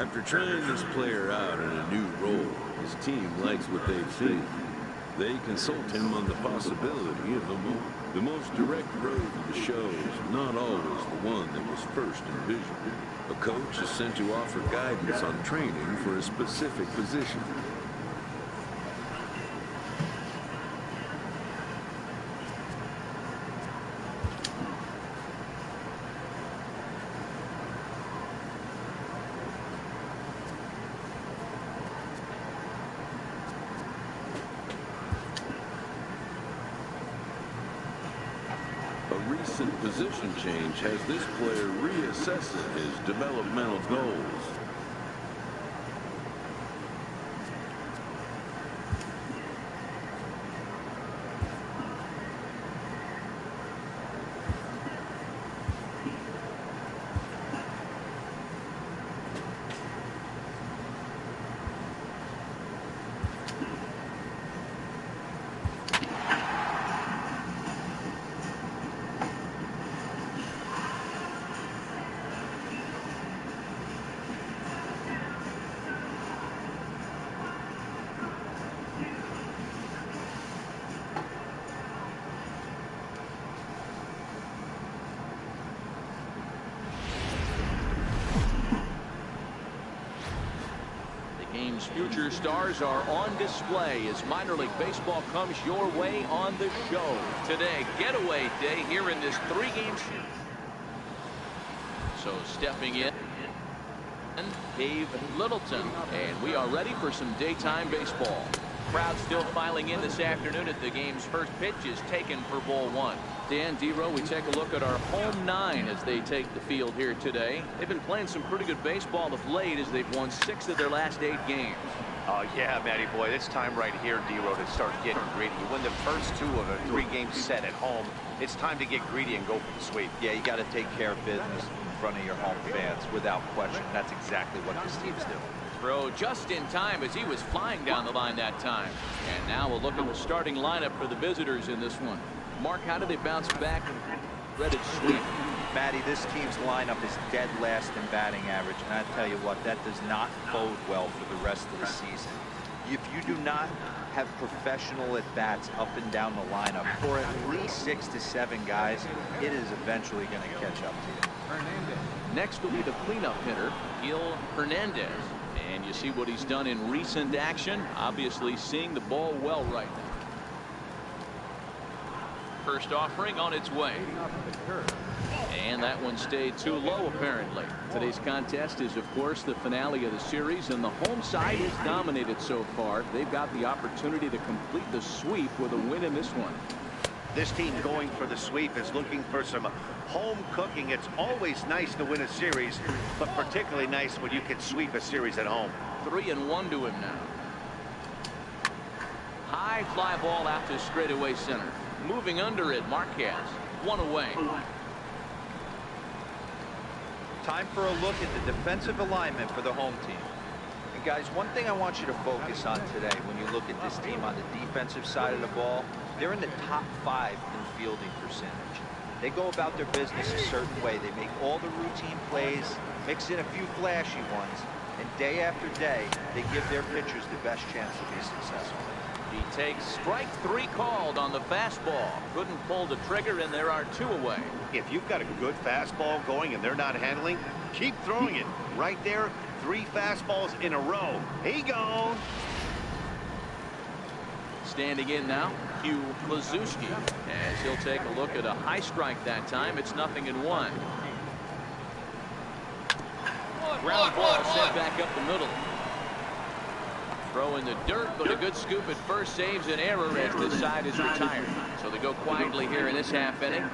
After trying this player out in a new role, his team likes what they've seen. They consult him on the possibility of the most direct road to the show is not always the one that was first envisioned. A coach is sent to offer guidance on training for a specific position. A recent position change has this player reassessing his developmental goals. Game's future stars are on display as minor league baseball comes your way on the show today. Getaway day here in this three-game series. So stepping in, Dave Littleton, and we are ready for some daytime baseball. Crowd still filing in this afternoon at the game's first pitch is taken for ball one. Dan, D-Row, we take a look at our home nine as they take the field here today. They've been playing some pretty good baseball of late as they've won 6 of their last 8 games. Oh, yeah, Matty boy, it's time right here, D-Row, to start getting greedy. You win the first 2 of a 3-game set at home. It's time to get greedy and go for the sweep. Yeah, you got to take care of business in front of your home fans without question. That's exactly what this team's doing. Throw just in time as he was flying down the line that time. And now we'll look at the starting lineup for the visitors in this one. Mark, how do they bounce back and ready to sweep? Matty, this team's lineup is dead last in batting average, and I tell you what, that does not bode well for the rest of the season. If you do not have professional at-bats up and down the lineup for at least 6 to 7 guys, it is eventually going to catch up to you. Next will be the cleanup hitter, Gil Hernandez. And you see what he's done in recent action, obviously seeing the ball well right now. First offering on its way. And that one stayed too low, apparently. Today's contest is, of course, the finale of the series, and the home side is dominated so far. They've got the opportunity to complete the sweep with a win in this one. This team going for the sweep is looking for some home cooking. It's always nice to win a series, but particularly nice when you can sweep a series at home. 3-1 to him now. High fly ball out to straightaway center. Moving under it, Marquez. 1 away. Time for a look at the defensive alignment for the home team. And guys, one thing I want you to focus on today when you look at this team on the defensive side of the ball, they're in the top 5 in fielding percentage. They go about their business a certain way. They make all the routine plays, mix in a few flashy ones, and day after day, they give their pitchers the best chance to be successful. He takes strike 3 called on the fastball. Couldn't pull the trigger, and there are 2 away. If you've got a good fastball going and they're not handling, keep throwing it. Right there, 3 fastballs in a row. He gone. Standing in now, Hugh Klazuski, as he'll take a look at a high strike that time. It's 0-1. Ground ball sent back up the middle. Throw in the dirt, but a good scoop at first saves an error as this side is retired. So they go quietly here in this half inning.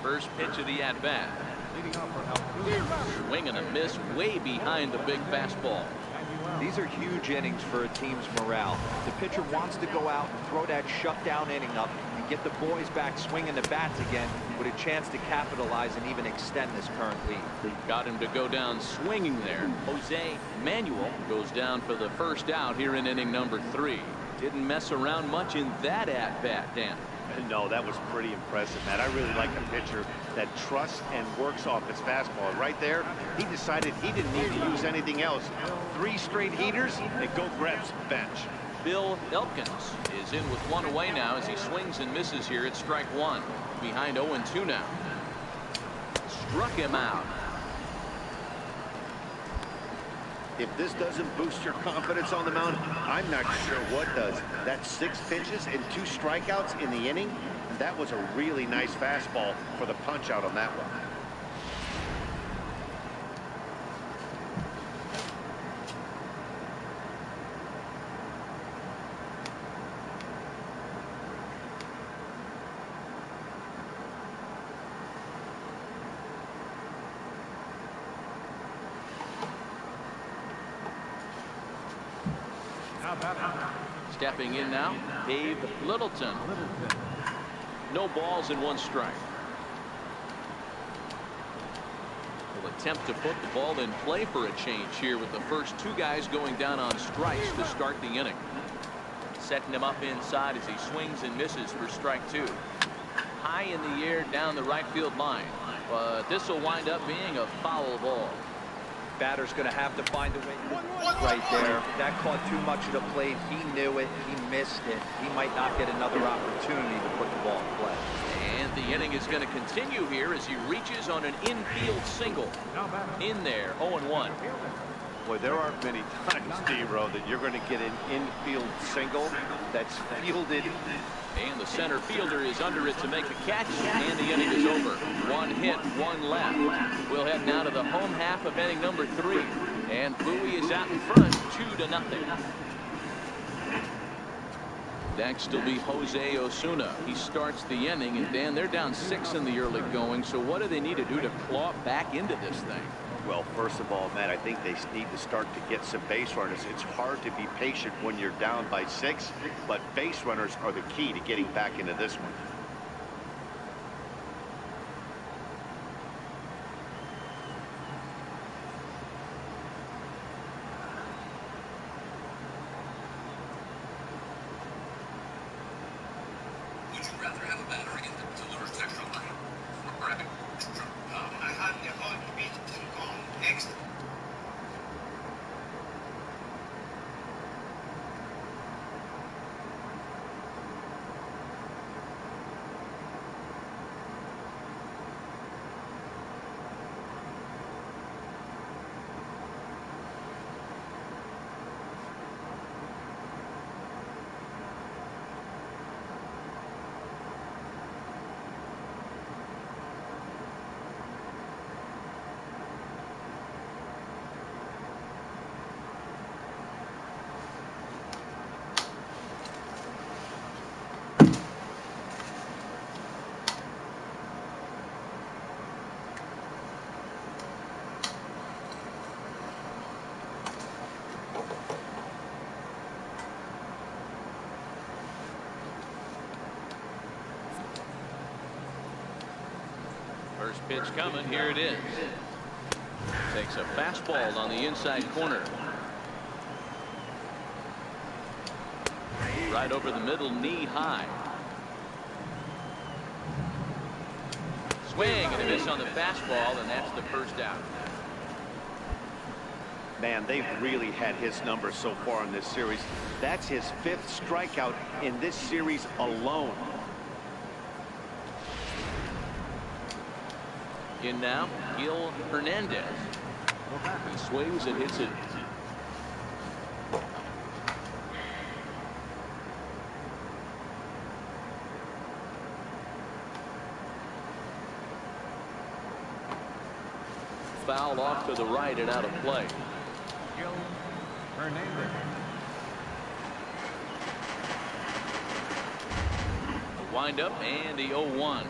First pitch of the at-bat. Swing and a miss way behind the big fastball. These are huge innings for a team's morale. The pitcher wants to go out and throw that shutdown inning up and get the boys back swinging the bats again with a chance to capitalize and even extend this current lead. Got him to go down swinging there. Jose Manuel goes down for the first out here in inning number 3. Didn't mess around much in that at-bat, Dan. No, that was pretty impressive, Matt. I really like a pitcher that trusts and works off his fastball. And right there, he decided he didn't need to use anything else. 3 straight heaters and go grab some bench. Bill Elkins is in with 1 away now as he swings and misses here at strike 1. Behind 0-2 now. Struck him out. If this doesn't boost your confidence on the mound, I'm not sure what does. That's 6 pitches and 2 strikeouts in the inning. And that was a really nice fastball for the punch out on that one. Stepping in now, Dave Littleton. No balls and 1 strike. Will attempt to put the ball in play for a change here with the first 2 guys going down on strikes to start the inning. Setting him up inside as he swings and misses for strike 2. High in the air down the right field line, but this will wind up being a foul ball. Batter's going to have to find a way right there. That caught too much of the plate. He knew it. He missed it. He might not get another opportunity to put the ball in play. And the inning is going to continue here as he reaches on an infield single. In there, 0-1. Boy, there aren't many times, D-Row, that you're going to get an infield single that's fielded. And the center fielder is under it to make the catch, and the inning is over. 1 hit, 1 left. We'll head now to the home half of inning number 3. And Bowie is out in front, 2-0. Next will be Jose Osuna. He starts the inning, and Dan, they're down 6 in the early going. So what do they need to do to claw back into this thing? Well, first of all, Matt, I think they need to start to get some base runners. It's hard to be patient when you're down by 6, but base runners are the key to getting back into this one. Would you rather have a battery that delivers extra light or grabbing extra? I had the heartbeat on extra. First pitch coming. Here it is. Takes a fastball on the inside corner. Right over the middle, knee high. Swing and a miss on the fastball, and that's the first out. Man, they've really had his number so far in this series. That's his 5th strikeout in this series alone. In now, Gil Hernandez. He swings and hits it. Foul off to the right and out of play. Gil Hernandez. A windup and the 0-1.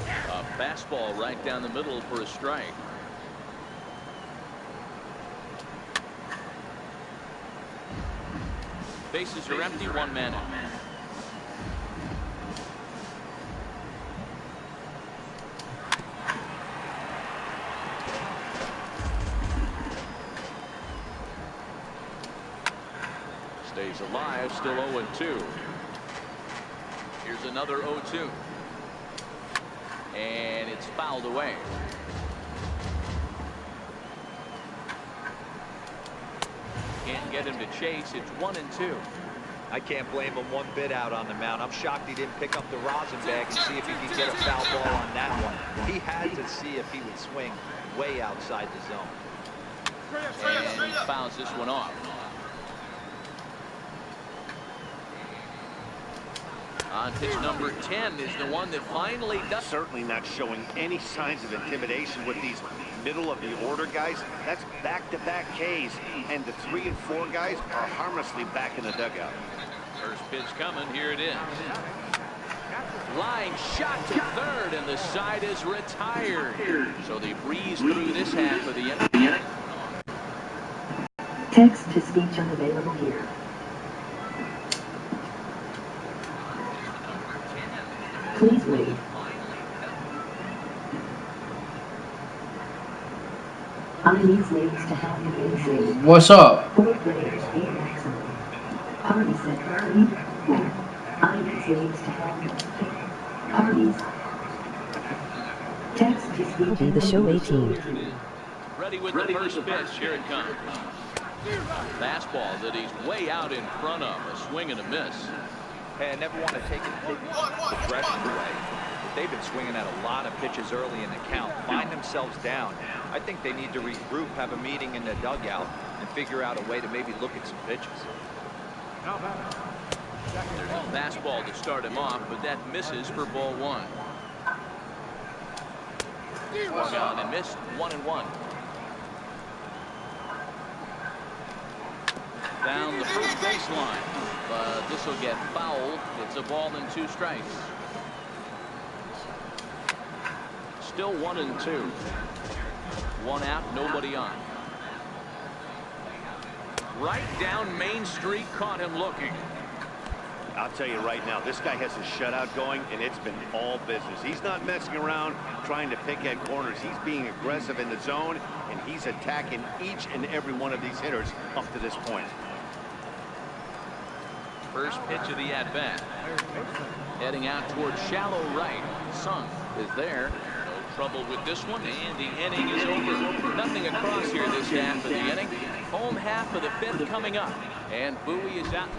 A fastball right down the middle for a strike. Bases are empty, 1 man out. Stays He's alive, still 0-2. Here's another 0-2. And it's fouled away. Can't get him to chase. It's 1-2. I can't blame him one bit out on the mound. I'm shocked he didn't pick up the rosin bag and see if he could get a foul ball on that one. He had to see if he would swing way outside the zone. And he fouls this one off. On pitch number 10 is the one that finally does. Certainly not showing any signs of intimidation with these middle of the order guys. That's back-to-back Ks, and the 3 and 4 guys are harmlessly back in the dugout. First pitch coming. Here it is. Line shot to third, and the side is retired. So they breeze through this half of the inning. Text-to-speech unavailable here. Please wait. I need slaves to help me in slaves. What's up? 4 players, 8 maximum. Party said hurry. I need slaves to help me. Parties. Text-to-speech. Be the show 18. Ready with the first pitch. Here it comes. Fastball that he's way out in front of. A swing and a miss. Hey, I never want to take the aggression away, but they've been swinging at a lot of pitches early in the count. Find themselves down. I think they need to regroup, have a meeting in the dugout, and figure out a way to maybe look at some pitches. There's a fastball to start him off, but that misses for ball 1. Swung on and missed. 1-1. Down the first baseline, but this will get fouled. It's a ball and 2 strikes. Still 1-2. 1 out, nobody on. Right down Main Street, caught him looking. I'll tell you right now, this guy has a shutout going, and it's been all business. He's not messing around trying to pick at corners. He's being aggressive in the zone, and he's attacking each and every one of these hitters up to this point. First pitch of the at-bat. Heading out towards shallow right. Sung is there. No trouble with this one, and the inning is over. Nothing across here this half of the inning. Home half of the 5th coming up. And Bowie is out.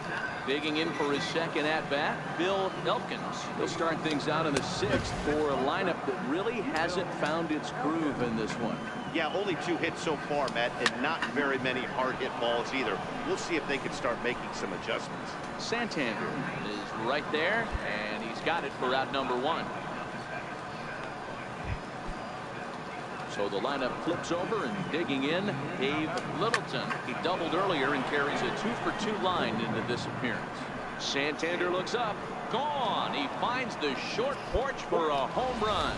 Digging in for his second at-bat, Bill Elkins. He'll start things out in the 6th for a lineup that really hasn't found its groove in this one. Yeah, only 2 hits so far, Matt, and not very many hard hit balls either. We'll see if they can start making some adjustments. Santander is right there, and he's got it for out number 1. So the lineup flips over, and digging in, Dave Littleton. He doubled earlier and carries a 2-for-2 line into this appearance. Santander looks up. Gone. He finds the short porch for a home run.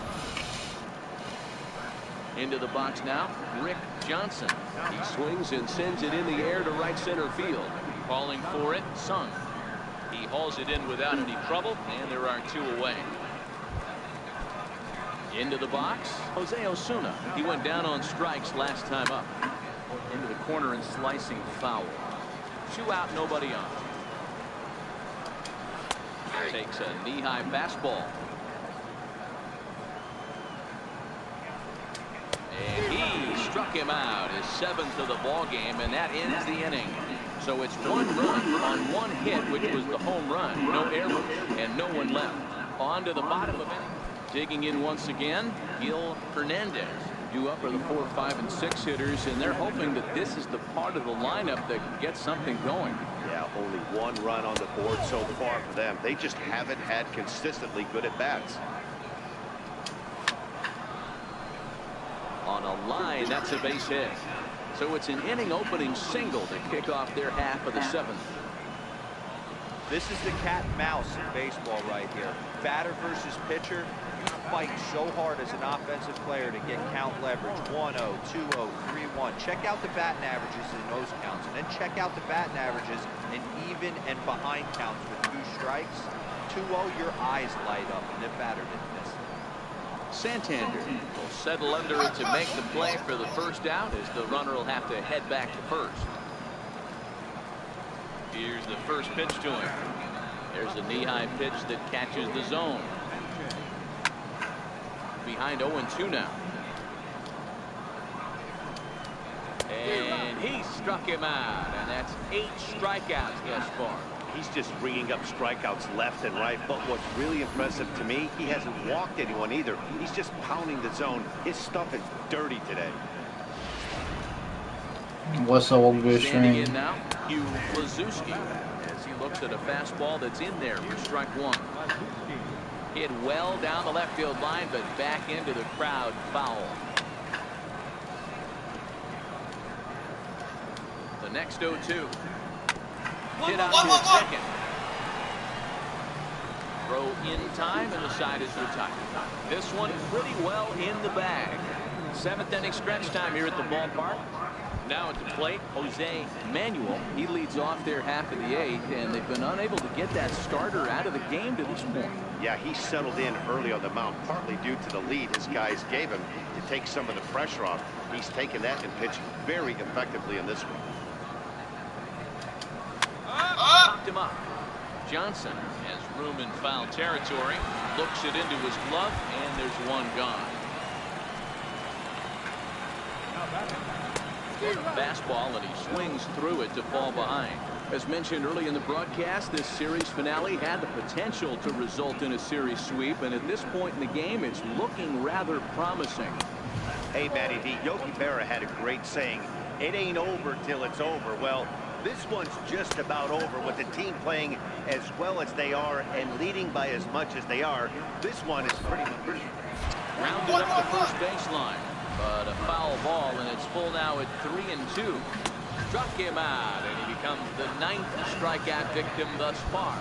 Into the box now, Rick Johnson. He swings and sends it in the air to right center field. Calling for it, Sung. He hauls it in without any trouble, and there are 2 away. Into the box, Jose Osuna. He went down on strikes last time up. Into the corner and slicing foul. 2 out, nobody on. Takes a knee-high fastball. And he struck him out, his 7th of the ball game, and that ends the inning. So it's 1 run on 1 hit, which was the home run. No errors and no one left. On to the bottom of it. Digging in once again, Gil Hernandez. Due up are the 4, 5, and 6 hitters, and they're hoping that this is the part of the lineup that can get something going. Yeah, only 1 run on the board so far for them. They just haven't had consistently good at-bats. On a line, that's a base hit. So it's an inning opening single to kick off their half of the 7th. This is the cat and mouse in baseball right here. Batter versus pitcher. You fight so hard as an offensive player to get count leverage. 1-0, 2-0, 3-1. Check out the batting averages in those counts, and then check out the batting averages in even and behind counts with 2 strikes. 2-0, your eyes light up, and the batter didn't miss. Santander will settle under it to make the play for the first out, as the runner will have to head back to first. Here's the first pitch to him. There's a knee-high pitch that catches the zone. Behind 0-2 now. And he struck him out, and that's 8 strikeouts thus far. He's just ringing up strikeouts left and right, but what's really impressive to me, he hasn't walked anyone either. He's just pounding the zone. His stuff is dirty today. What's up, Standing in now, Hugh Lazewski, as he looks at a fastball that's in there for strike one. Hit well down the left field line, but back into the crowd, foul. The next 0-2. Hit out to second. Throw in time, and the side is retired. This one pretty well in the bag. 7th inning stretch time here at the ballpark. Now at the plate, Jose Manuel. He leads off their half of the 8th, and they've been unable to get that starter out of the game to this point. Yeah, he settled in early on the mound, partly due to the lead his guys gave him to take some of the pressure off. He's taken that and pitched very effectively in this one. Popped him up. Johnson has room in foul territory. Looks it into his glove, and there's one gone. Fastball, and he swings through it to fall behind. As mentioned early in the broadcast, this series finale had the potential to result in a series sweep, and at this point in the game, it's looking rather promising. Hey, Matty D, Yogi Berra had a great saying, "It ain't over till it's over." Well, this one's just about over with the team playing as well as they are and leading by as much as they are. This one is pretty much Rounded up the first baseline, but a foul ball, and it's full now at 3-2. Struck him out, and he becomes the 9th strikeout victim thus far.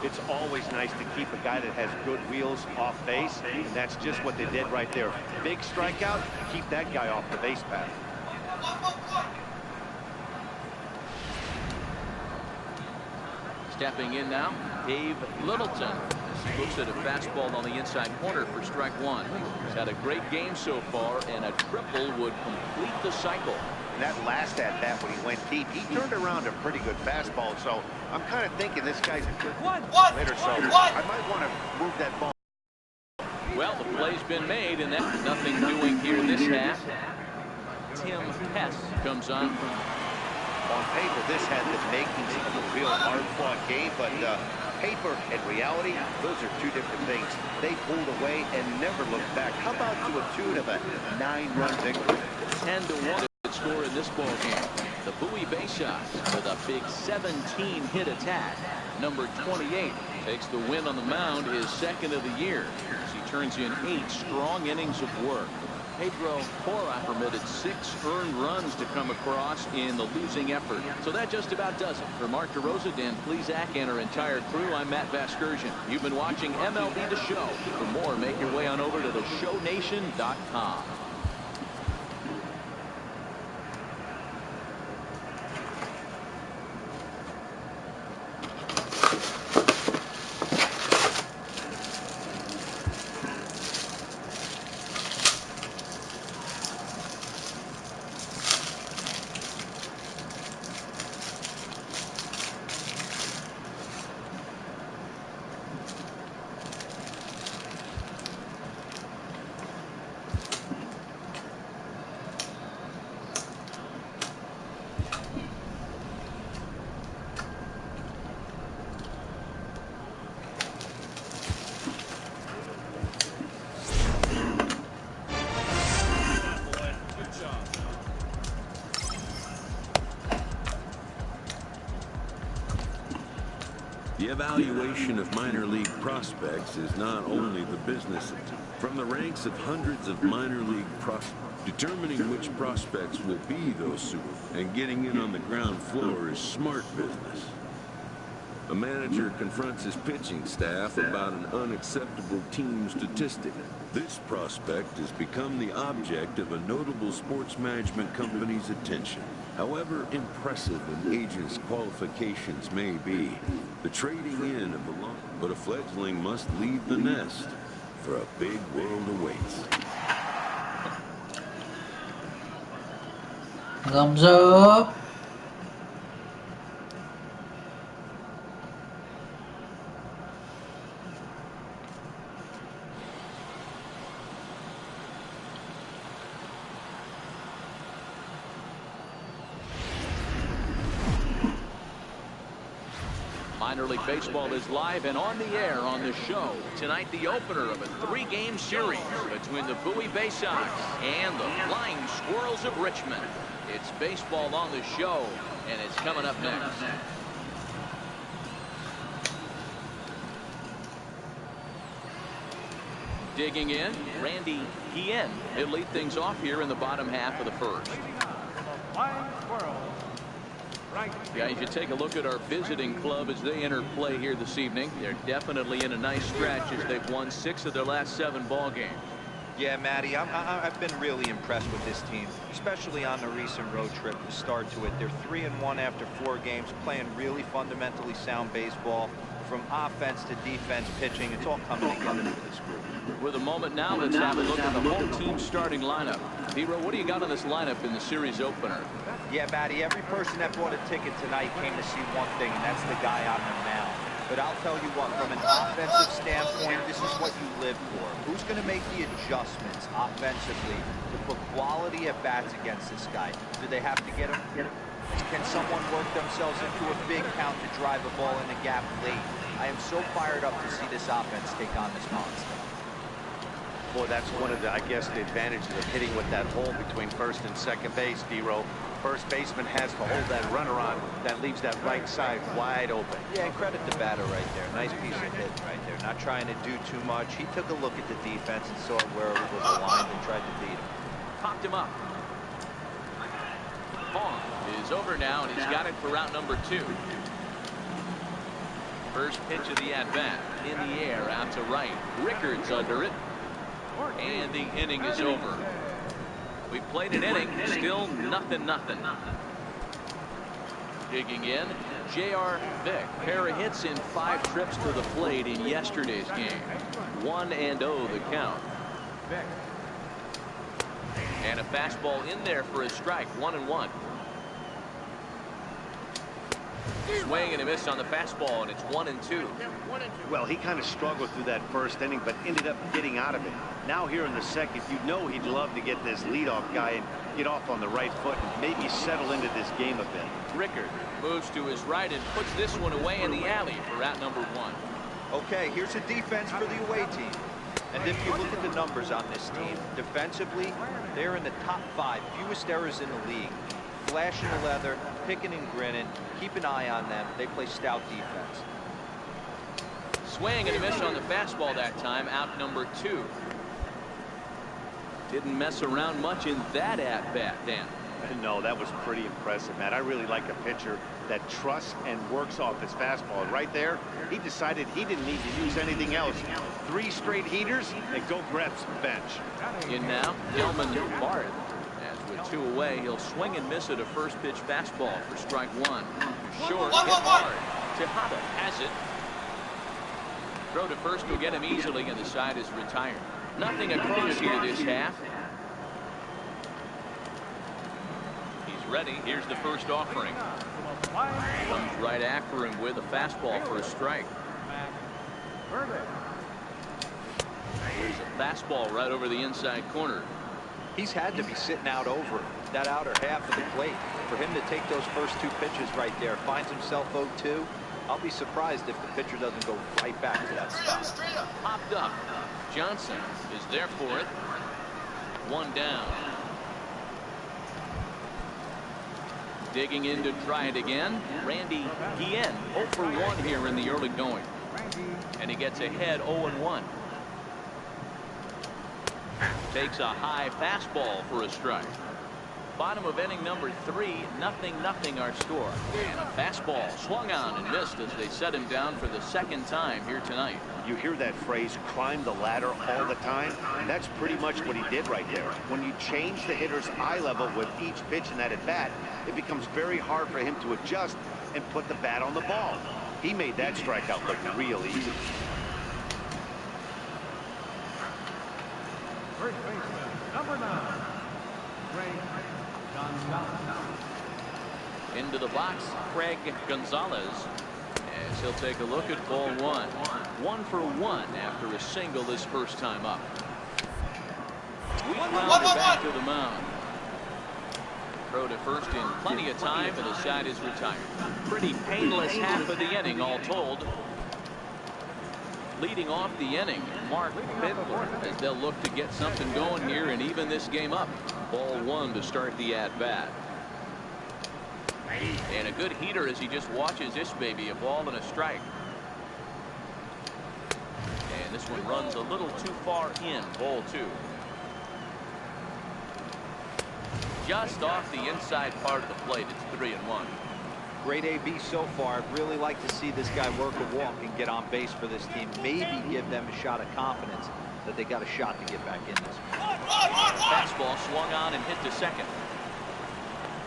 It's always nice to keep a guy that has good wheels off base, and that's just what they did right there. Big strikeout, keep that guy off the base path. Stepping in now, Dave Littleton. He looks at a fastball on the inside corner for strike one. He's had a great game so far, and a triple would complete the cycle. And that last at-bat when he went deep, he turned around a pretty good fastball, so I'm kind of thinking this guy's a good hitter, so I might want to move that ball. Well, the play's been made, and that's nothing doing here this half. Tim Hess comes on. On paper, this had the makings of a real hard-fought game, but paper and reality, those are two different things. They pulled away and never looked back. How about to a tune of a 9-run victory? 10-1 score in this ball game. The Bowie base shot with a big 17-hit attack. Number 28 takes the win on the mound, his second of the year, as he turns in 8 strong innings of work. Pedro Cora permitted 6 earned runs to come across in the losing effort. So that just about does it. For Mark DeRosa, Dan Plesac, and our entire crew, I'm Matt Vasgersian. You've been watching MLB The Show. For more, make your way on over to theshownation.com. The evaluation of minor league prospects is not only the business. From the ranks of hundreds of minor league prospects, determining which prospects will be those super and getting in on the ground floor is smart business. A manager confronts his pitching staff about an unacceptable team statistic. This prospect has become the object of a notable sports management company's attention. However impressive an agent's qualifications may be, the trading in of a long, but a fledgling must leave the nest, for a big world awaits. Thumbs up. Minor League Baseball is live and on the air on the show. Tonight, the opener of a 3-game series between the Bowie Bay Sox and the Flying Squirrels of Richmond. It's baseball on the show, and it's coming up next. Digging in, Randy Guillen. He'll lead things off here in the bottom half of the first. Guys, you take a look at our visiting club as they enter play here this evening. They're definitely in a nice stretch as they've won 6 of their last 7 ball games. Yeah, Matty, I've been really impressed with this team, especially on the recent road trip to start to it. They're 3-1 after 4 games, playing really fundamentally sound baseball. From offense to defense, pitching, it's all coming together for this group. With a moment now, let's have a look at the home team starting lineup. Hero, what do you got on this lineup in the series opener? Yeah, Matty, every person that bought a ticket tonight came to see one thing, and that's the guy on the mound. But I'll tell you what, from an offensive standpoint, this is what you live for. Who's going to make the adjustments offensively to put quality at bats against this guy? Do they have to get him? Can someone work themselves into a big count to drive a ball in the gap late? I am so fired up to see this offense take on this monster. Boy, that's one of the, I guess, the advantages of hitting with that hole between first and second base, D-Row. First baseman has to hold that runner on. That leaves that right side wide open. Yeah, and credit the batter right there. Nice piece of hit right there. Not trying to do too much. He took a look at the defense and saw where it was aligned and tried to beat him. Popped him up. Hong is over now, and he's got it for route number 2. First pitch of the at-bat in the air out to right. Rickards under it. And the inning is over. We played an inning, still nothing. Digging in, J.R. Vick. Pair of hits in 5 trips to the plate in yesterday's game. 1-0 the count. And a fastball in there for a strike. 1-1. Swing and a miss on the fastball, and it's 1-2. Well, he kind of struggled through that first inning, but ended up getting out of it. Now here in the second, you know he'd love to get this leadoff guy and get off on the right foot and maybe settle into this game a bit. Rickard moves to his right and puts this one away in the alley for route number 1. Okay, here's a defense for the away team. And if you look at the numbers on this team, defensively, they're in the top 5, fewest errors in the league. Flashing the leather, picking and grinning, keep an eye on them. They play stout defense. Swing and a miss on the fastball that time, out number 2. Didn't mess around much in that at-bat, Dan. No, that was pretty impressive, Matt. I really like a pitcher that trusts and works off his fastball. Right there, he decided he didn't need to use anything else. 3 straight heaters and go grab some bench. In now, Gelman Barth. As with 2 away, he'll swing and miss at a first pitch fastball for strike 1. Short, hit hard. Tejada has it. Throw to first will get him easily, and the side is retired. Nothing across here this half. He's ready. Here's the first offering. Comes right after him with a fastball for a strike. There's a fastball right over the inside corner. He's had to be sitting out over that outer half of the plate. For him to take those first 2 pitches right there, finds himself 0-2. I'll be surprised if the pitcher doesn't go right back to that spot. Popped up. Johnson is there for it. 1 down. Digging in to try it again. Randy Guillen, 0 for 1 here in the early going. And he gets ahead 0-1. Takes a high fastball for a strike. Bottom of inning number 3, 0-0 our score. And a fastball swung on and missed as they set him down for the 2nd time here tonight. You hear that phrase, climb the ladder all the time, and that's pretty much what he did right there. When you change the hitter's eye level with each pitch in that at bat, it becomes very hard for him to adjust and put the bat on the ball. He made that strikeout look real easy. First baseman, number 9, Craig Gonzalez. Into the box, Craig Gonzalez, as he'll take a look at ball 1. 1 for 1 after a single this first time up. We grounded back to the mound. Throw to first in plenty of time, and the side is retired. Pretty painless half of the inning, all told. Leading off the inning, Mark Bidler, as they'll look to get something going here and even this game up. Ball one to start the at-bat. And a good heater as he just watches this baby, a ball and a strike. And this one runs a little too far in, ball two. Just off the inside part of the plate, it's 3-1. Great AB so far. I'd really like to see this guy work a walk and get on base for this team. Maybe give them a shot of confidence that they got a shot to get back in this one. Fastball swung on and hit to second.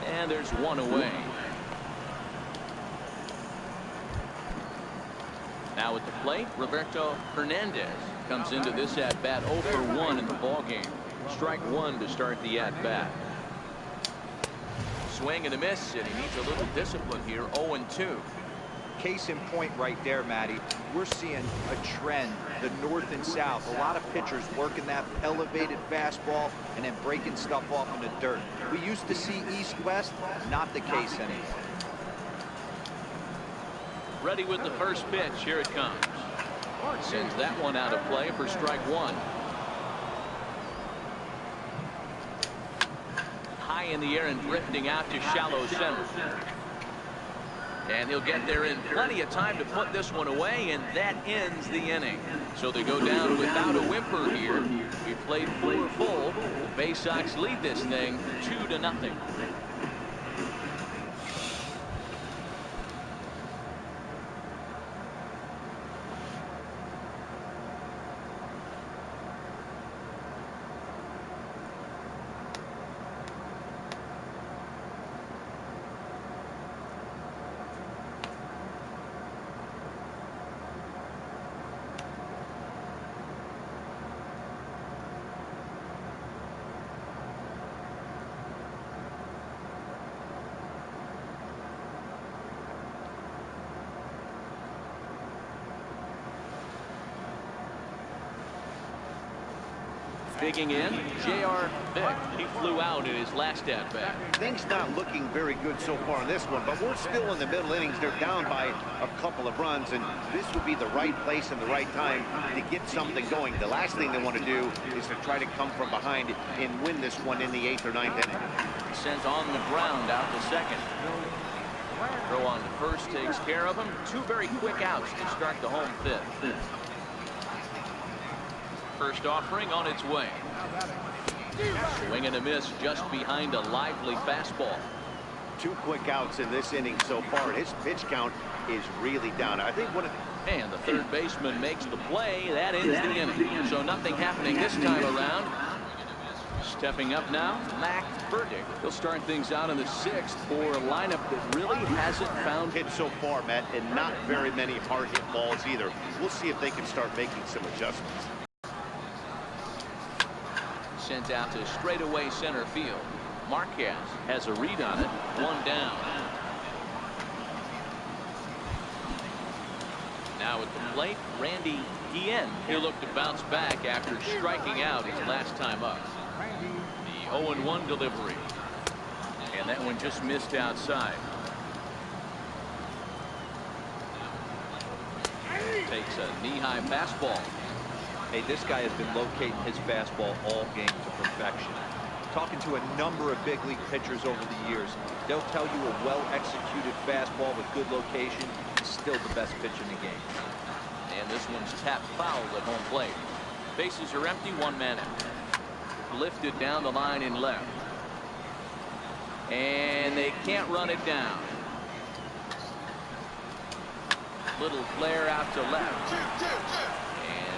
And there's one away. Now at the plate, Roberto Hernandez comes into this at-bat 0 for 1 in the ballgame. Strike one to start the at-bat. Swing and a miss, and he needs a little discipline here. 0-2. Case in point right there, Matty. We're seeing a trend, the north and south. A lot of pitchers working that elevated fastball and then breaking stuff off in the dirt. We used to see east-west, not the case anymore. Ready with the first pitch. Here it comes. Sends that one out of play for strike one. High in the air and drifting out to shallow center. And he'll get there in plenty of time to put this one away, and that ends the inning. So they go down without a whimper here. We played 4 full. The Bay Sox lead this thing 2-0. Digging in, J.R. Vick. He flew out in his last at-bat. Things not looking very good so far in this one, but we're still in the middle innings. They're down by a couple of runs, and this would be the right place and the right time to get something going. The last thing they want to do is to try to come from behind and win this one in the 8th or 9th inning. Sends on the ground out to second. Throw on to first takes care of him. 2 very quick outs to start the home 5th. First offering on its way. Swing and a miss just behind a lively fastball. 2 quick outs in this inning so far. His pitch count is really down. I think one of and the third baseman makes the play. That ends the inning. So nothing happening this time around. Stepping up now, Mac Burdick. He'll start things out in the 6th for a lineup that really hasn't found hit so far, Matt, and not very many hard hit balls either. We'll see if they can start making some adjustments. Sent out to straightaway center field. Marquez has a read on it. 1 down. Now at the plate, Randy Guillen. He'll look to bounce back after striking out his last time up. The 0-1 delivery. And that one just missed outside. Takes a knee-high fastball. Hey, this guy has been locating his fastball all game to perfection. Talking to a number of big league pitchers over the years, they'll tell you a well-executed fastball with good location is still the best pitch in the game. And this one's tapped foul at home plate. Bases are empty, 1 man out. Lifted down the line in left. And they can't run it down. Little flare out to left.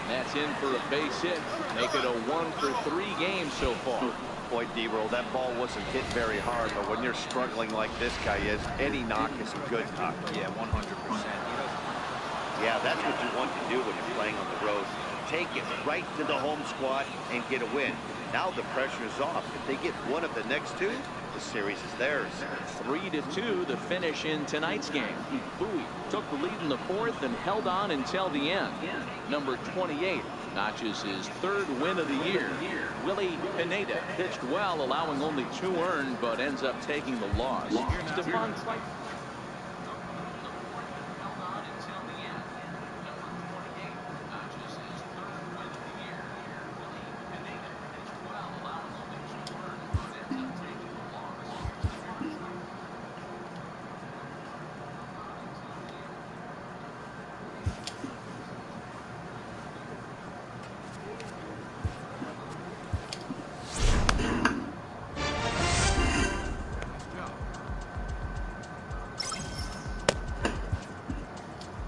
And that's in for a base hit. Make it a 1 for 3 games so far. Boy, D-Roll, that ball wasn't hit very hard, but when you're struggling like this guy is, any knock is a good knock. Yeah, 100%. Yeah, that's what you want to do when you're playing on the road. Take it right to the home squad and get a win. Now the pressure is off. If they get one of the next 2, the series is theirs. 3-2 the finish in tonight's game. Bowie took the lead in the 4th and held on until the end. Number 28 notches his 3rd win of the year. Willie Pineda pitched well, allowing only 2 earned, but ends up taking the loss. Stephon Price.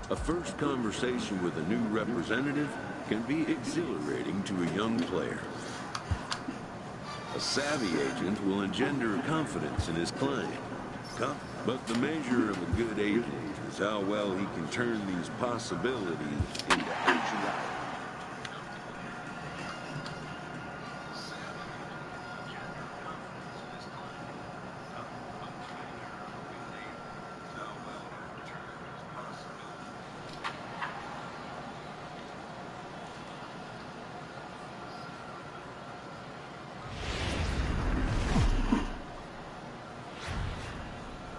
A first conversation with a new representative can be exhilarating to a young player. A savvy agent will engender confidence in his client. But the measure of a good agent is how well he can turn these possibilities into actuality.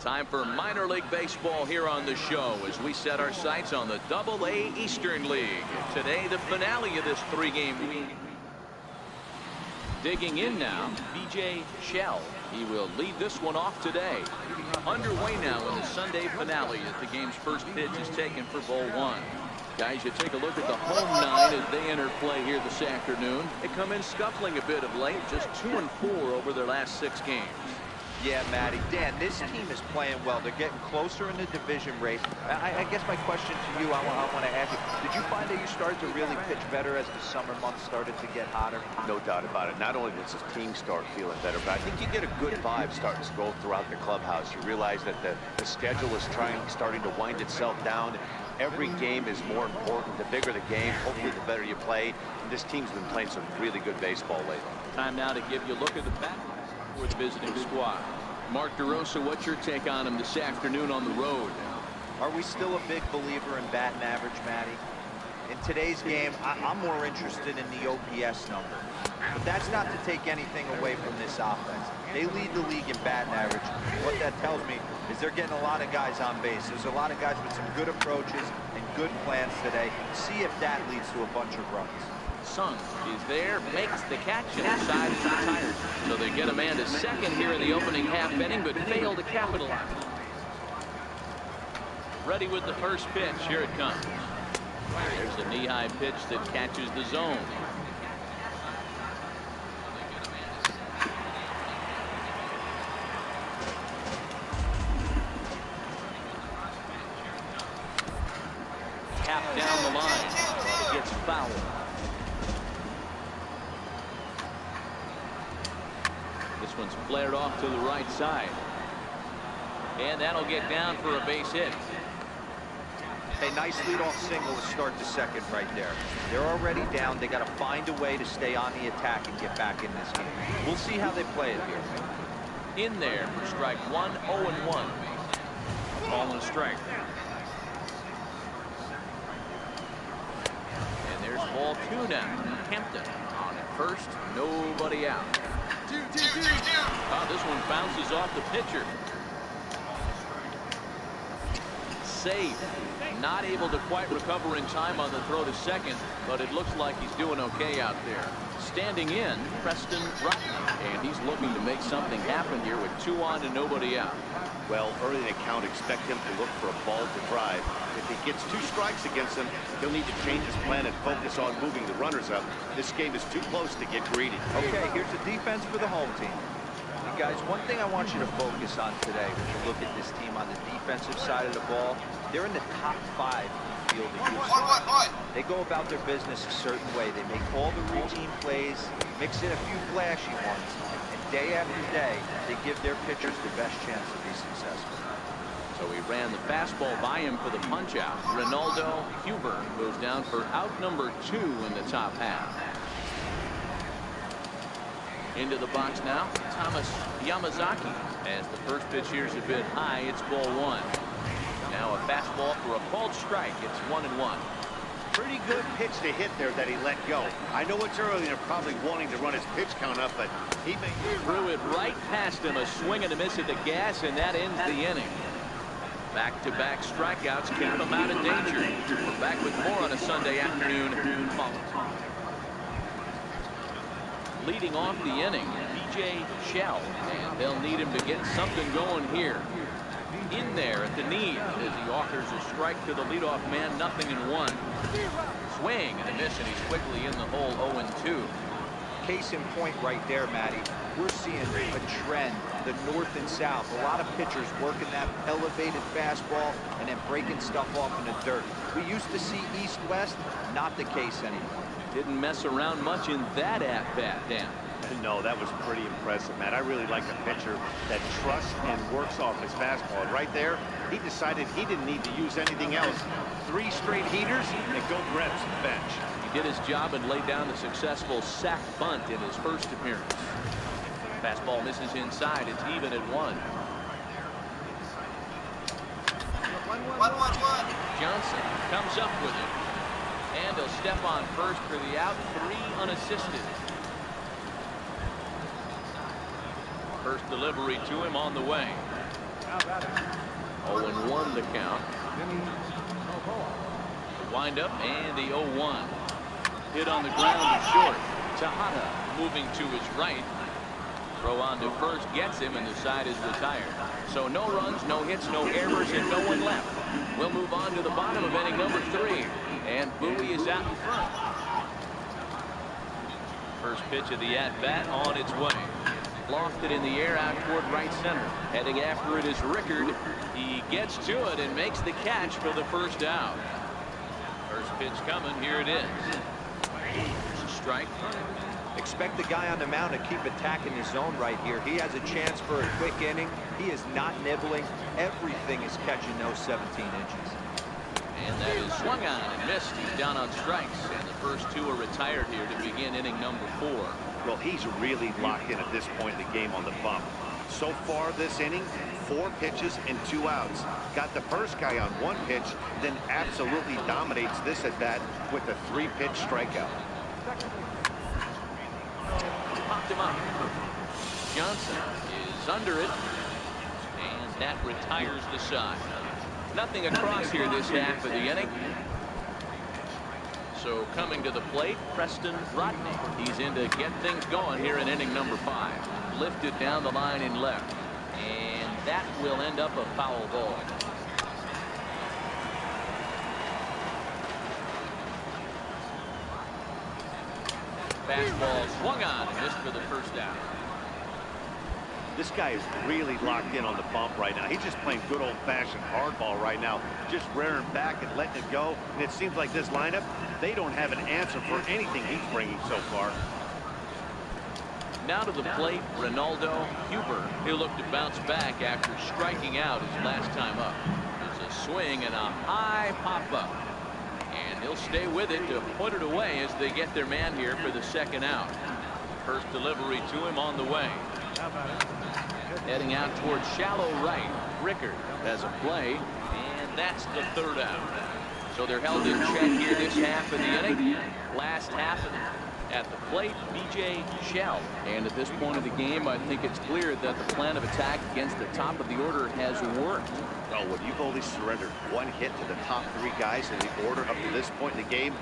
Time for minor league baseball here on the show as we set our sights on the Double-A Eastern League. Today, the finale of this 3-game week. Digging in now, B.J. Shell. He will lead this one off today. Underway now in the Sunday finale as the game's first pitch is taken for ball 1. Guys, you take a look at the home 9 as they enter play here this afternoon. They come in scuffling a bit of late, just 2-4 over their last 6 games. Yeah, Matty. Dan, this team is playing well. They're getting closer in the division race. I guess my question to you, I want to ask you, did you find that you started to really pitch better as the summer months started to get hotter? No doubt about it. Not only does the team start feeling better, but I think you get a good vibe starting to go throughout the clubhouse. You realize that the schedule is starting to wind itself down. Every game is more important. The bigger the game, hopefully the better you play. And this team's been playing some really good baseball lately. Time now to give you a look at the bat for the visiting squad. Mark DeRosa, what's your take on him this afternoon on the road? Are we still a big believer in batting average, Matty? In today's game, I'm more interested in the OPS number. But that's not to take anything away from this offense. They lead the league in batting average. What that tells me is they're getting a lot of guys on base. There's a lot of guys with some good approaches and good plans today. See if that leads to a bunch of runs. Sung is there, makes the catch, and the side is retired. So they get a man to second here in the opening half inning, but fail to capitalize. Ready with the first pitch. Here it comes. There's a knee-high pitch that catches the zone. Half down the line. It gets fouled. This one's flared off to the right side. And that'll get down for a base hit. A nice leadoff single to start the second right there. They're already down. They got to find a way to stay on the attack and get back in this game. We'll see how they play it here. In there for strike 1, 0-1. Ball and a strike. And there's ball 2 now. Hampton on at first. Nobody out. Oh, this one bounces off the pitcher. Safe. Not able to quite recover in time on the throw to second, but it looks like he's doing okay out there. Standing in, Preston Rutten, and he's looking to make something happen here with 2 on and nobody out. Well, early in the count, expect him to look for a ball to drive. If he gets 2 strikes against him, he'll need to change his plan and focus on moving the runners up. This game is too close to get greedy. Okay, here's the defense for the home team. And guys, one thing I want you to focus on today when you look at this team on the defensive side of the ball, they're in the top 5 in fielding usage. They go about their business a certain way. They make all the routine plays, mix in a few flashy ones, and day after day, they give their pitchers the best chance to be successful. So he ran the fastball by him for the punch-out. Ronaldo Huber goes down for out number 2 in the top half. Into the box now, Thomas Yamazaki. As the first pitch here's a bit high, it's ball 1. Now a fastball for a called strike. It's 1-1. Pretty good pitch to hit there that he let go. I know it's early and they're probably wanting to run his pitch count up, but he threw it right past him. A swing and a miss at the gas, and that ends the inning. Back-to-back strikeouts keep him out of danger. We're back with more on a Sunday afternoon. Leading off the inning, B.J. Shell, and they'll need him to get something going here. In there at the knees as he offers a strike to the leadoff man, 0-1. Swing and a miss, and he's quickly in the hole, 0-2. Case in point right there, Matty. We're seeing a trend, the north and south. A lot of pitchers working that elevated fastball and then breaking stuff off in the dirt. We used to see east-west, not the case anymore. Didn't mess around much in that at-bat, Dan. No, that was pretty impressive, Matt. I really like a pitcher that trusts and works off his fastball. And right there, he decided he didn't need to use anything else. 3 straight heaters and go grab some bench. He did his job and laid down a successful sac bunt in his first appearance. Fastball misses inside. It's even at 1. Johnson comes up with it. And he'll step on first for the out. 3 unassisted. First delivery to him on the way. 0-1 the count. The windup and the 0-1. Hit on the ground and short. Tejada moving to his right. Throw on to first gets him, and the side is retired. So no runs, no hits, no errors, and no one left. We'll move on to the bottom of inning number 3. And Bowie is out in front. First pitch of the at-bat on its way. Lofted in the air out toward right center. Heading after it is Rickard. He gets to it and makes the catch for the first out. First pitch coming. Here it is. Strike. Expect the guy on the mound to keep attacking his zone right here. He has a chance for a quick inning. He is not nibbling. Everything is catching those 17 inches. And that is swung on and missed. He's down on strikes. And the first 2 are retired here to begin inning number 4. Well, he's really locked in at this point in the game on the bump. So far this inning, 4 pitches and 2 outs. Got the first guy on 1 pitch, then absolutely dominates this at bat with a 3-pitch strikeout. Popped him up. Johnson is under it. And that retires the side. Nothing across here this half of the inning. So coming to the plate, Preston Rodney. He's in to get things going here in inning number 5. Lifted down the line in left. And that will end up a foul ball. Fastball swung on and missed for the first out. This guy is really locked in on the bump right now. He's just playing good old-fashioned hardball right now, just rearing back and letting it go. And it seems like this lineup, they don't have an answer for anything he's bringing so far. Now to the plate, Ronaldo Huber. He'll look to bounce back after striking out his last time up. There's a swing and a high pop-up. And he'll stay with it to put it away as they get their man here for the second out. First delivery to him on the way. Heading out towards shallow right. Rickard has a play, and that's the third out. So they're held in check here this half of the inning. Last half at the plate, B.J. Shell. And at this point of the game, I think it's clear that the plan of attack against the top of the order has worked. Oh, when you've only surrendered 1 hit to the top 3 guys in the order up to this point in the game,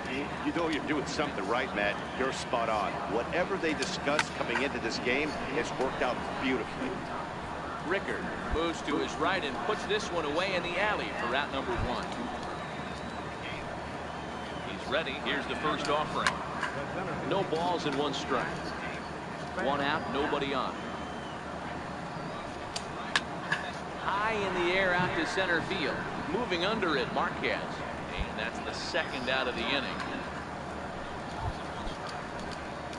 you know you're doing something right, Matt. You're spot on. Whatever they discussed coming into this game, it's worked out beautifully. Rickard moves to his right and puts this one away in the alley for out number 1. He's ready. Here's the first offering. No balls and 1 strike. 1 out, nobody on. High in the air out to center field. Moving under it, Marquez. And that's the second out of the inning.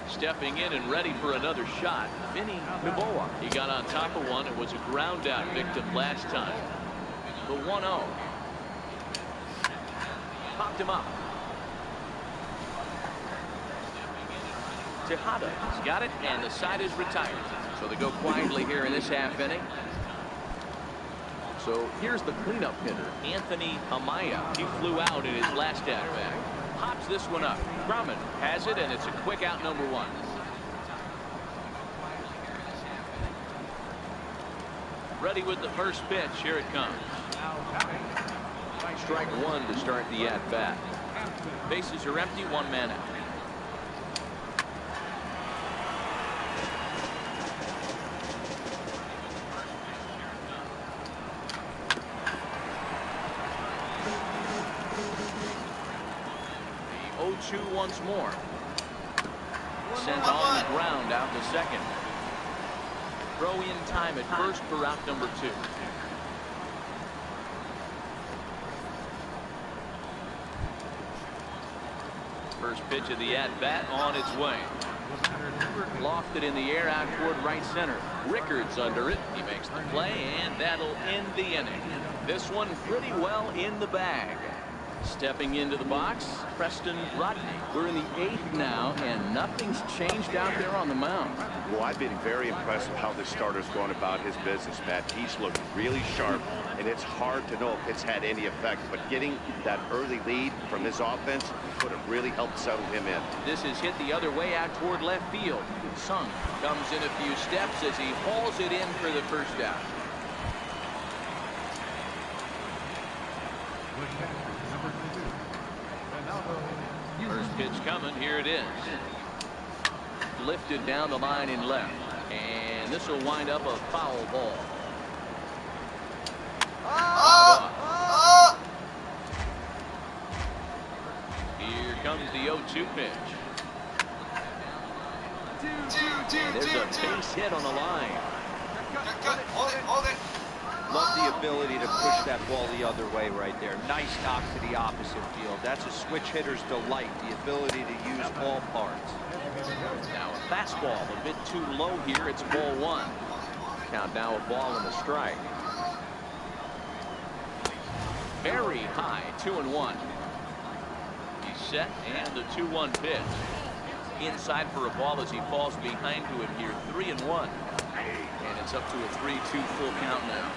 Stepping in and ready for another shot, Vinny Novoa. He got on top of one. It was a ground out victim last time. The 1-0. Popped him up. Tejada's got it, and the side is retired. So they go quietly here in this half inning. So here's the cleanup hitter, Anthony Amaya. He flew out in his last at-bat. Hot gives this one up. Drummond has it, and it's a quick out, number 1. Ready with the first pitch. Here it comes. Strike 1 to start the at-bat. Bases are empty, 1 man out. The 0-2 once more. Sent on the ground out to second. Throw in time at first for out number 2. First pitch of the at-bat on its way. Lofted in the air out toward right center. Rickards under it. He makes the play, and that'll end the inning. This one pretty well in the bag. Stepping into the box, Preston Rodney. We're in the 8th now, and nothing's changed out there on the mound. Well, I've been very impressed with how this starter's going about his business, Matt. He's looked really sharp, and it's hard to know if it's had any effect. But getting that early lead from his offense would have really helped settle him in. This is hit the other way out toward left field. Sung comes in a few steps as he hauls it in for the first out. First pitch coming. Here it is. Lifted down the line in left. And this will wind up a foul ball. Here comes the 0-2 pitch. There's a base hit on the line. Hold it. Love the ability to push that ball the other way right there. Nice knock to the opposite field. That's a switch hitter's delight, the ability to use all parts. Now a fastball a bit too low here. It's ball 1. Count now a ball and a strike. Very high, 2-1. He's set, and the 2-1 pitch. Inside for a ball as he falls behind to it here, 3-1. And it's up to a 3-2 full count now.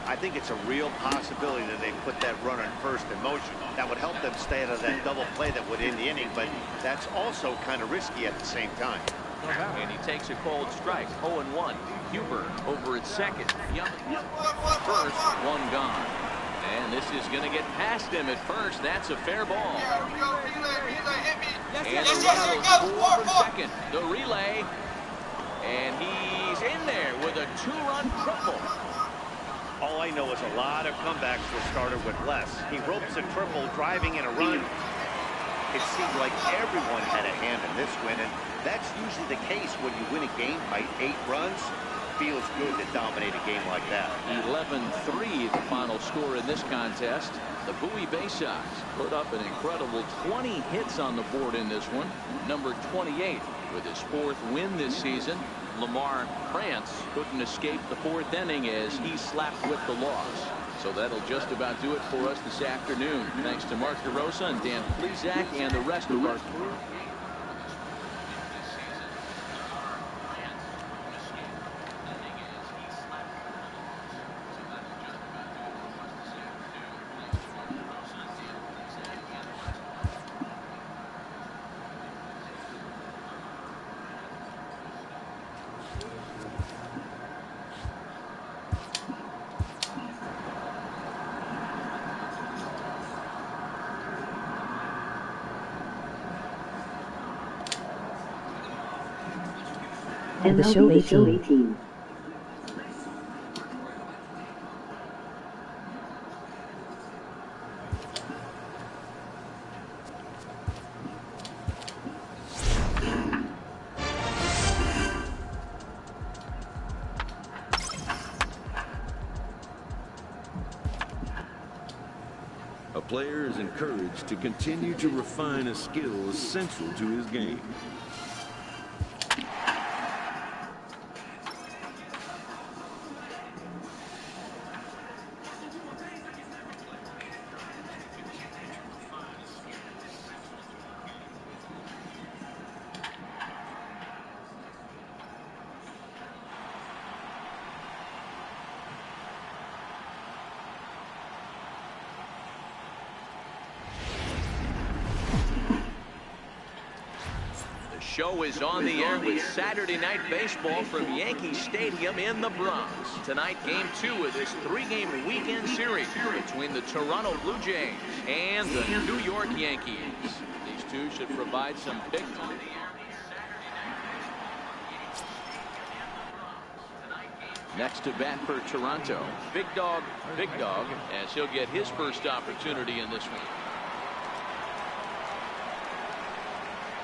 I think it's a real possibility that they put that runner in first in motion. That would help them stay out of that double play that would end the inning, but that's also kind of risky at the same time. And he takes a cold strike, 0-1. Huber over at second. First, 1 gone. And this is going to get past him at first. That's a fair ball. And the runner will score from second. The relay. And he's in there with a 2-run triple. All I know is a lot of comebacks were started with less. He ropes a triple, driving in a run. It seemed like everyone had a hand in this win, and that's usually the case when you win a game by 8 runs. Feels good to dominate a game like that. 11-3 the final score in this contest. The Bowie Bay Sox put up an incredible 20 hits on the board in this one. Number 28 with his 4th win this season. Lamar Krantz couldn't escape the 4th inning as he slapped with the loss. So that'll just about do it for us this afternoon. Thanks to Mark DeRosa and Dan Plezak and the rest of our crew. And the show 18. A player is encouraged to continue to refine a skill essential to his game. show is on the air with Saturday Night Baseball from Yankee Stadium in the Bronx. Tonight, Game 2 of this 3-game weekend series between the Toronto Blue Jays and the New York Yankees. These two should provide some big on the air. Next to bat for Toronto, Big Dog, as he'll get his first opportunity in this one.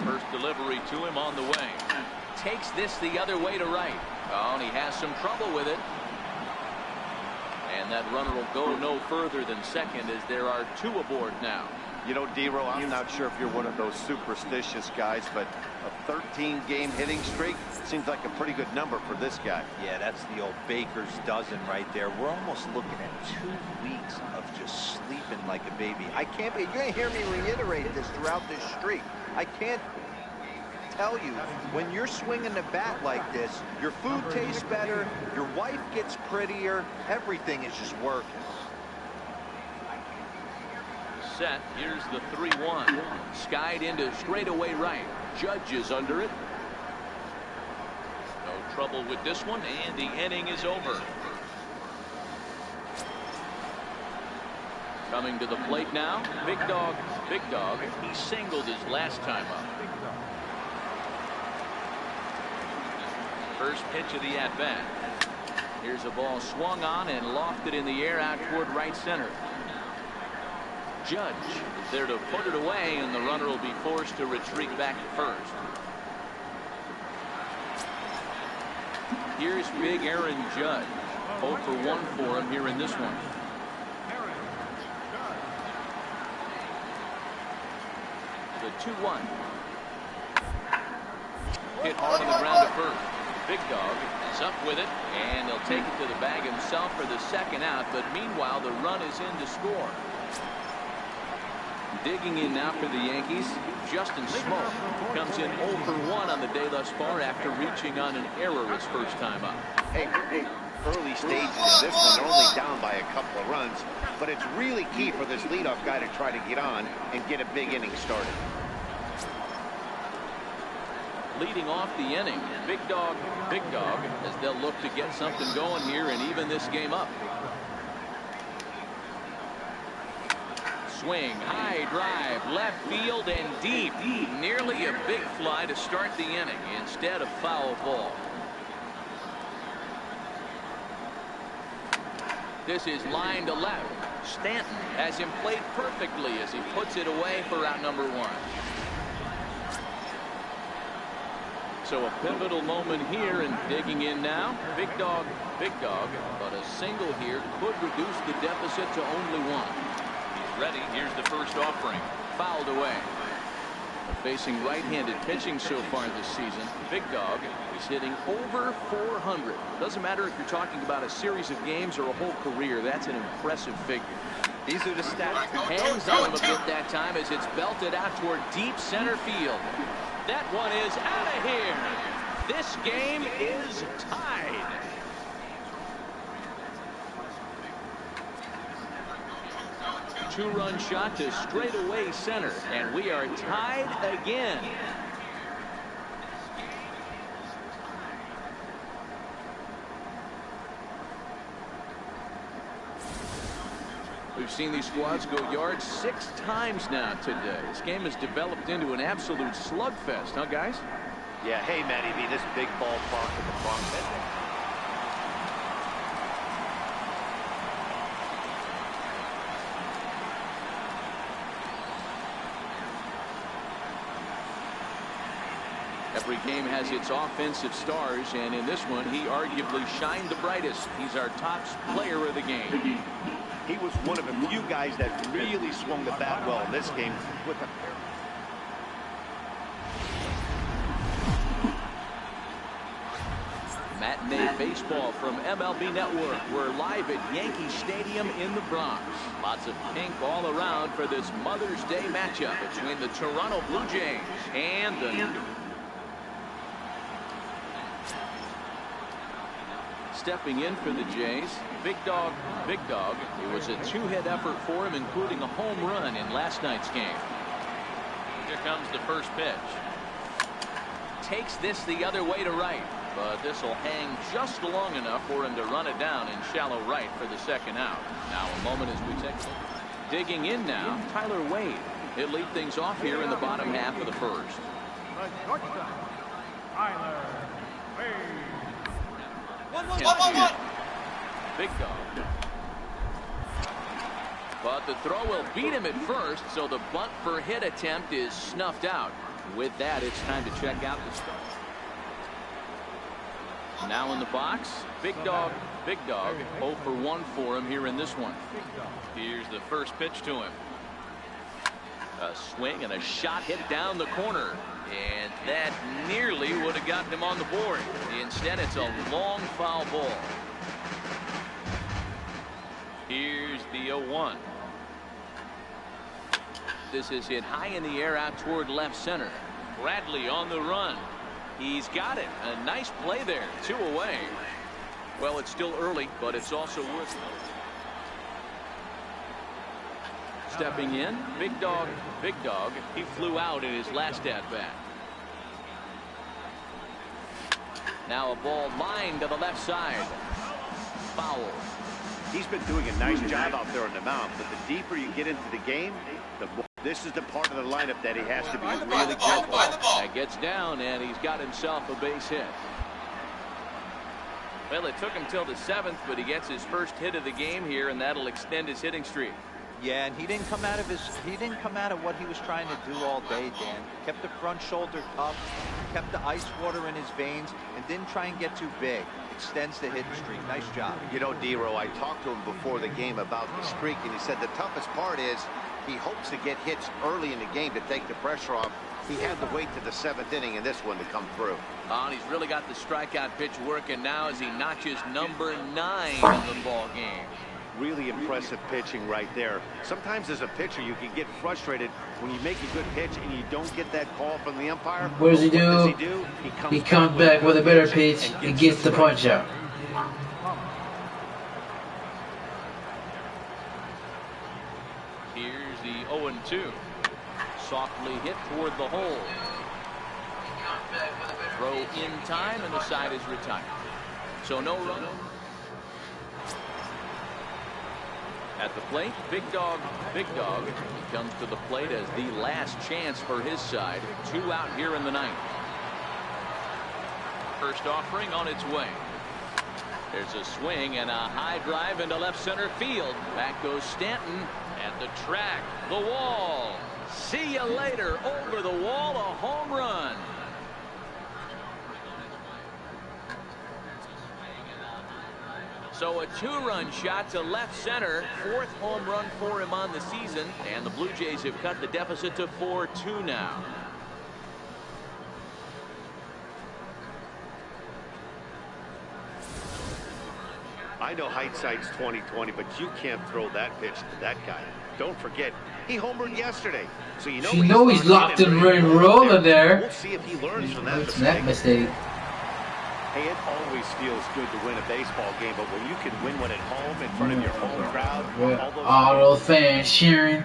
First delivery to him on the way. Takes this the other way to right. Oh, and he has some trouble with it. And that runner will go no further than second as there are 2 aboard now. You know, D-Row, I'm not sure if you're one of those superstitious guys, but a 13-game hitting streak seems like a pretty good number for this guy. Yeah, that's the old baker's dozen right there. We're almost looking at 2 weeks of just sleeping like a baby. I can't be, you're going to hear me reiterate this throughout this streak. I can't tell you, when you're swinging the bat like this, your food tastes better, your wife gets prettier, everything is just working. Set. Here's the 3-1. Skied into straightaway right. Judge is under it. No trouble with this one, and the inning is over. Coming to the plate now, Big Dog. He singled his last time up. First pitch of the at-bat. Here's a ball swung on and lofted in the air out toward right center. Judge is there to put it away, and the runner will be forced to retreat back to first. Here's big Aaron Judge. 0 for 1 for him here in this one. The 2-1. Hit hard on the ground at first. Big Dog is up with it, and he'll take it to the bag himself for the second out, but meanwhile the run is in to score. Digging in now for the Yankees, Justin Smoke comes in 0 for 1 on the day thus far after reaching on an error his first time up. Hey, early stages in this one, they're only down by a couple of runs, but it's really key for this leadoff guy to try to get on and get a big inning started. Leading off the inning, Big Dog, as they'll look to get something going here and even this game up. Swing, high drive, left field and deep. Nearly a big fly to start the inning instead of foul ball. This is line to left. Stanton has him played perfectly as he puts it away for out number 1. So a pivotal moment here, and digging in now, Big Dog, but a single here could reduce the deficit to only 1. Ready. Here's the first offering. Fouled away. Facing right-handed pitching so far this season, Big Dog is hitting over 400. Doesn't matter if you're talking about a series of games or a whole career. That's an impressive figure. These are the stats. Hands on him a bit that time as it's belted out toward deep center field. That one is out of here. This game is tied. Two-run shot to straightaway center, and we are tied again. We've seen these squads go yards 6 times now today. This game has developed into an absolute slugfest, huh, guys? Yeah, hey, Matty B, this big ballpark in the Bronx. Every game has its offensive stars, and in this one, he arguably shined the brightest. He's our top player of the game. He was one of a few guys that really swung the bat well in this game with a Matinee baseball from MLB Network. We're live at Yankee Stadium in the Bronx. Lots of pink all around for this Mother's Day matchup between the Toronto Blue Jays and the stepping in for the Jays, Big Dog. It was a 2-hit effort for him, including a home run in last night's game. Here comes the first pitch. takes this the other way to right. But this will hang just long enough for him to run it down in shallow right for the second out. Now a moment as we take a look. Digging in now, Tyler Wade. He'll lead things off here in the bottom half of the first. The shortstop, Tyler Wade. One. Big dog. But the throw will beat him at first, so the bunt for hit attempt is snuffed out. With that, it's time to check out the start. Now in the box, Big Dog. 0 for 1 for him here in this one. Here's the first pitch to him. A swing and a shot hit down the corner. And that nearly would have gotten him on the board. Instead, it's a long foul ball. Here's the 0-1. This is hit high in the air out toward left center. Bradley on the run. He's got it. A nice play there. 2 away. Well, it's still early, but it's also worth it. Stepping in, Big Dog. He flew out in his last at-bat. Now a ball lined to the left side. Foul. He's been doing a nice job out there on the mound, but the deeper you get into the game, the more. This is the part of the lineup that he has to be really careful. That gets down, and he's got himself a base hit. Well, it took him till the 7th, but he gets his first hit of the game here, and that'll extend his hitting streak. Yeah, and he didn't come out of what he was trying to do all day, Dan. Kept the front shoulder up, kept the ice water in his veins, and didn't try and get too big. Extends the hitting streak. Nice job. You know, D-Row, I talked to him before the game about the streak, and he said the toughest part is he hopes to get hits early in the game to take the pressure off. He had to wait to the 7th inning in this one to come through. And he's really got the strikeout pitch working now as he notches number 9 in the ball game. Really impressive pitching right there. Sometimes as a pitcher you can get frustrated when you make a good pitch and you don't get that call from the umpire. What does he do? He comes back with a better pitch and gets the punch out. Here's the 0-2. Softly hit toward the hole. Throw in time, and the side is retired. So no run. At the plate, Big Dog. He comes to the plate as the last chance for his side. 2 out here in the 9th. First offering on its way. There's a swing and a high drive into left center field. Back goes Stanton at the track. The wall. See you later. Over the wall, a home run. So a 2-run shot to left center. 4th home run for him on the season. And the Blue Jays have cut the deficit to 4-2 now. I know hindsight's 20/20, but you can't throw that pitch to that guy. Don't forget, he homered yesterday. So you know he's locked and ready to roll in there. We'll see if he learns from that mistake. Hey, it always feels good to win a baseball game, but when you can win one at home in front of your home crowd, all those fans cheering.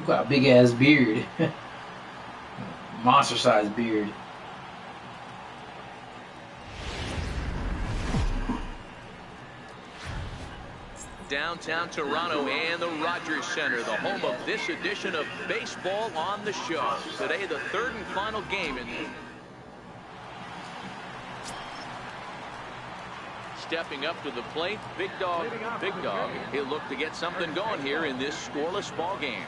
Got a big ass beard. Monster sized beard. Downtown Toronto and the Rogers Center, the home of this edition of Baseball on the Show. Today, the 3rd and final game in stepping up to the plate, Big Dog. He'll look to get something going here in this scoreless ball game.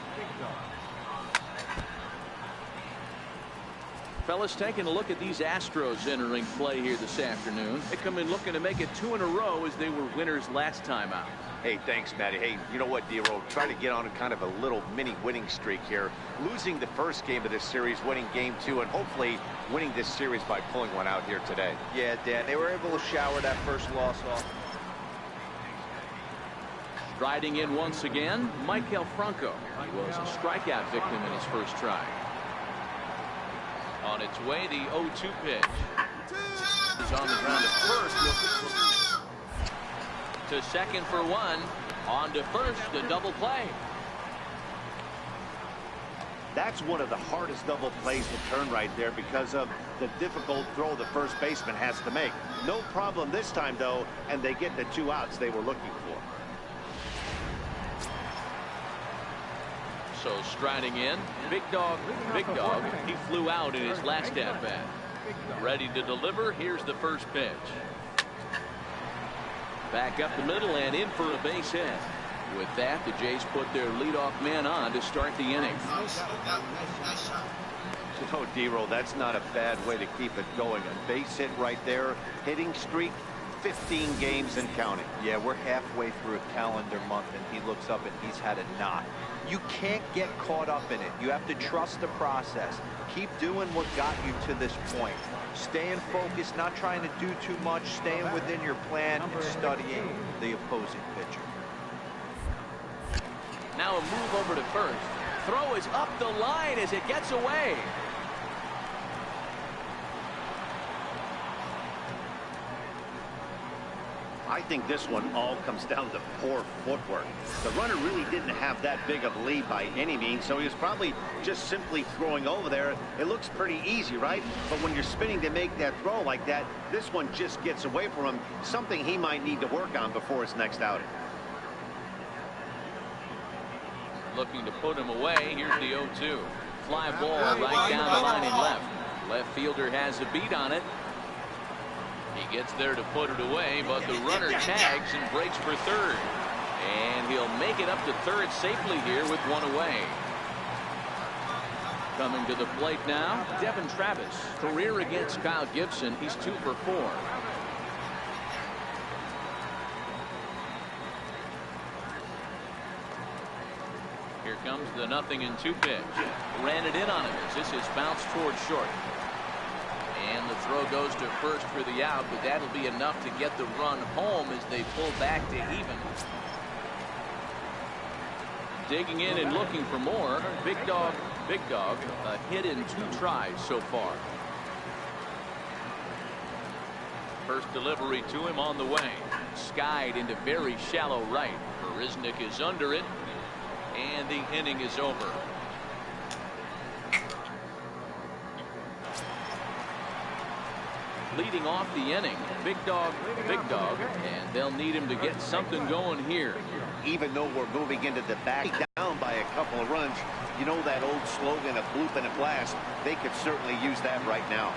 Fellas, taking a look at these Astros entering play here this afternoon. They come in looking to make it 2 in a row as they were winners last time out. Hey, thanks, Matty. Hey, you know what, D-Roll? Try to get on a kind of a little mini winning streak here. Losing the first game of this series, winning game 2, and hopefully winning this series by pulling one out here today. Yeah, Dan, they were able to shower that first loss off. Striding in once again, Michael Franco. He was a strikeout victim in his first try. On its way, the 0-2 pitch. He's on the ground at first. To second for 1. On to first, the double play. That's one of the hardest double plays to turn right there because of the difficult throw the first baseman has to make. No problem this time, though, and they get the 2 outs they were looking for. So striding in, Big Dog. He flew out in his last at-bat. Ready to deliver. Here's the first pitch. Back up the middle and in for a base hit. With that, the Jays put their leadoff man on to start the inning. Oh, D-Roll, that's not a bad way to keep it going. A base hit right there. Hitting streak, 15 games and counting. Yeah, we're halfway through a calendar month, and he looks up and he's had a knock. You can't get caught up in it. You have to trust the process. Keep doing what got you to this point. Staying focused, not trying to do too much, staying within your plan, and studying the opposing pitcher. Now a move over to first. Throw is up the line as it gets away. I think this one all comes down to poor footwork. The runner really didn't have that big of a lead by any means, so he was probably just simply throwing over there. It looks pretty easy, right? But when you're spinning to make that throw like that, this one just gets away from him, something he might need to work on before his next outing. Looking to put him away. Here's the 0-2. Fly ball right down the line and left. Left fielder has a beat on it. He gets there to put it away, but the runner tags and breaks for third. And he'll make it up to third safely here with 1 away. Coming to the plate now, Devin Travis. Career against Kyle Gibson. He's 2 for 4. Here comes the 0-2 pitch. Ran it in on him as this is bounced toward short. And the throw goes to first for the out, but that'll be enough to get the run home as they pull back to even. Digging in and looking for more. Big Dog. A hit in 2 tries so far. First delivery to him on the way. Skied into very shallow right. Marisnik is under it. And the inning is over. Leading off the inning, Big Dog, and they'll need him to get something going here. Even though we're moving into the back down by a couple of runs, you know that old slogan of bloop and a blast, they could certainly use that right now.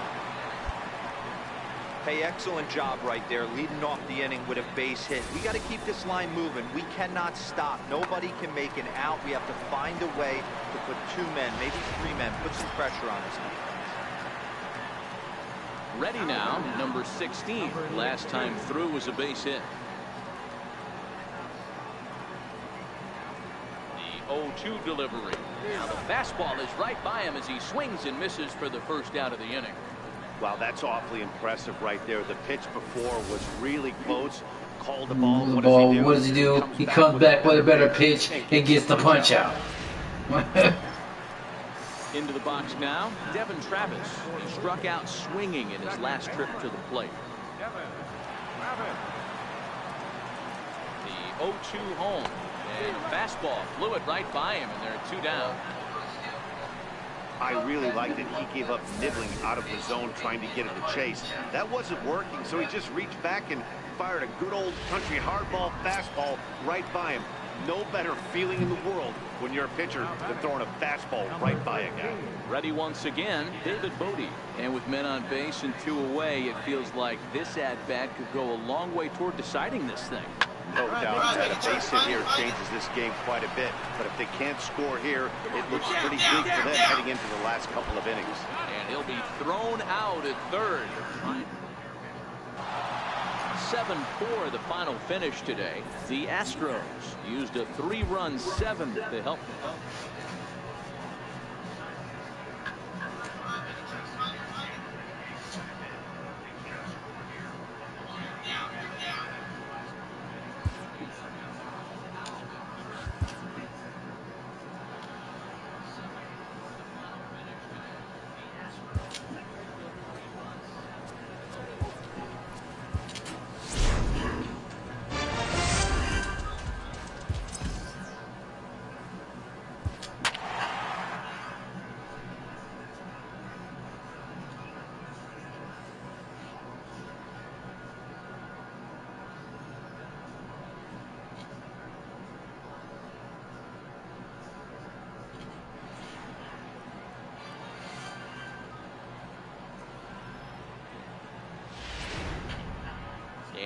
Hey, excellent job right there, leading off the inning with a base hit. We got to keep this line moving. We cannot stop. Nobody can make an out. We have to find a way to put 2 men, maybe 3 men, put some pressure on this defense. Ready now, number 16. Last time through was a base hit. The 0-2 delivery. Now the fastball is right by him as he swings and misses for the first out of the inning. Wow, that's awfully impressive right there. The pitch before was really close. Called the ball. What does he do? He comes back with a better pitch and gets the punch out. Into the box now, Devin Travis. He struck out swinging in his last trip to the plate. The 0-2 home. And fastball flew it right by him, and they're 2 down. I really liked it. He gave up nibbling out of the zone trying to get at the chase. That wasn't working, so he just reached back and fired a good old country hardball fastball right by him. No better feeling in the world when you're a pitcher than throwing a fastball right by a guy. Ready once again, David Bodie. And with men on base and 2 away, it feels like this at-bat could go a long way toward deciding this thing. No doubt that a base hit here changes this game quite a bit. But if they can't score here, it looks pretty bleak for them heading into the last couple of innings. And he'll be thrown out at third. 7-4 the final finish today. The Astros used a 3-run 7th to help them.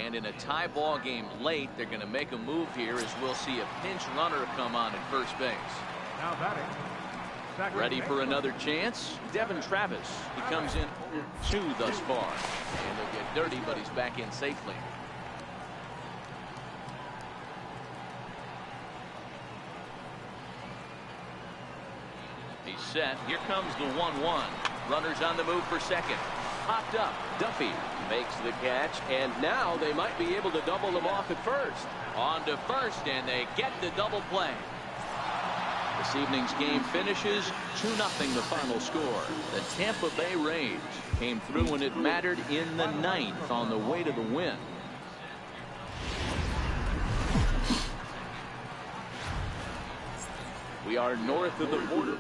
And in a tie ball game late, they're going to make a move here as we'll see a pinch runner come on at first base. Now batting. Ready for another chance? Devin Travis. He comes in 2 thus far. And they'll get dirty, but he's back in safely. He's set. Here comes the 1-1. Runners on the move for second. Popped up. Duffy makes the catch, and now they might be able to double them off at first. On to first, and they get the double play. This evening's game finishes 2-0 the final score. The Tampa Bay Rays came through when it mattered in the 9th on the way to the win. We are north of the border.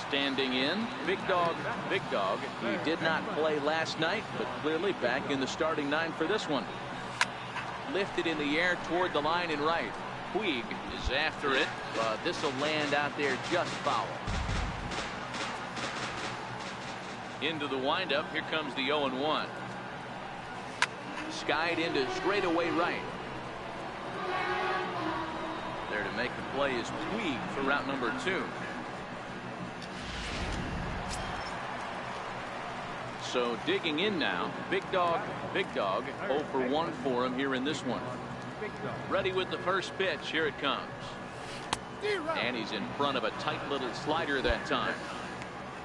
Standing in, Big Dog. He did not play last night, but clearly back in the starting 9 for this one. Lifted in the air toward the line and right. Puig is after it, but this will land out there just foul. Into the windup. Here comes the 0-1. Skied into straightaway right. There to make the play is Puig for route number 2. So digging in now, Big Dog. 0 for 1 for him here in this one. Ready with the first pitch. Here it comes. And he's in front of a tight little slider that time.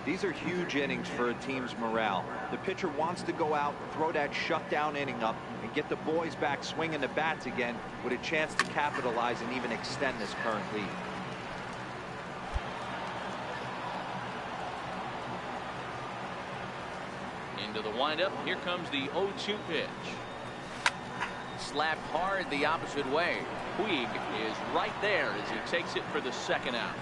These are huge innings for a team's morale. The pitcher wants to go out, throw that shutdown inning up, and get the boys back swinging the bats again with a chance to capitalize and even extend this current lead. Into the windup. Here comes the 0-2 pitch. Slapped hard the opposite way. Puig is right there as he takes it for the second out.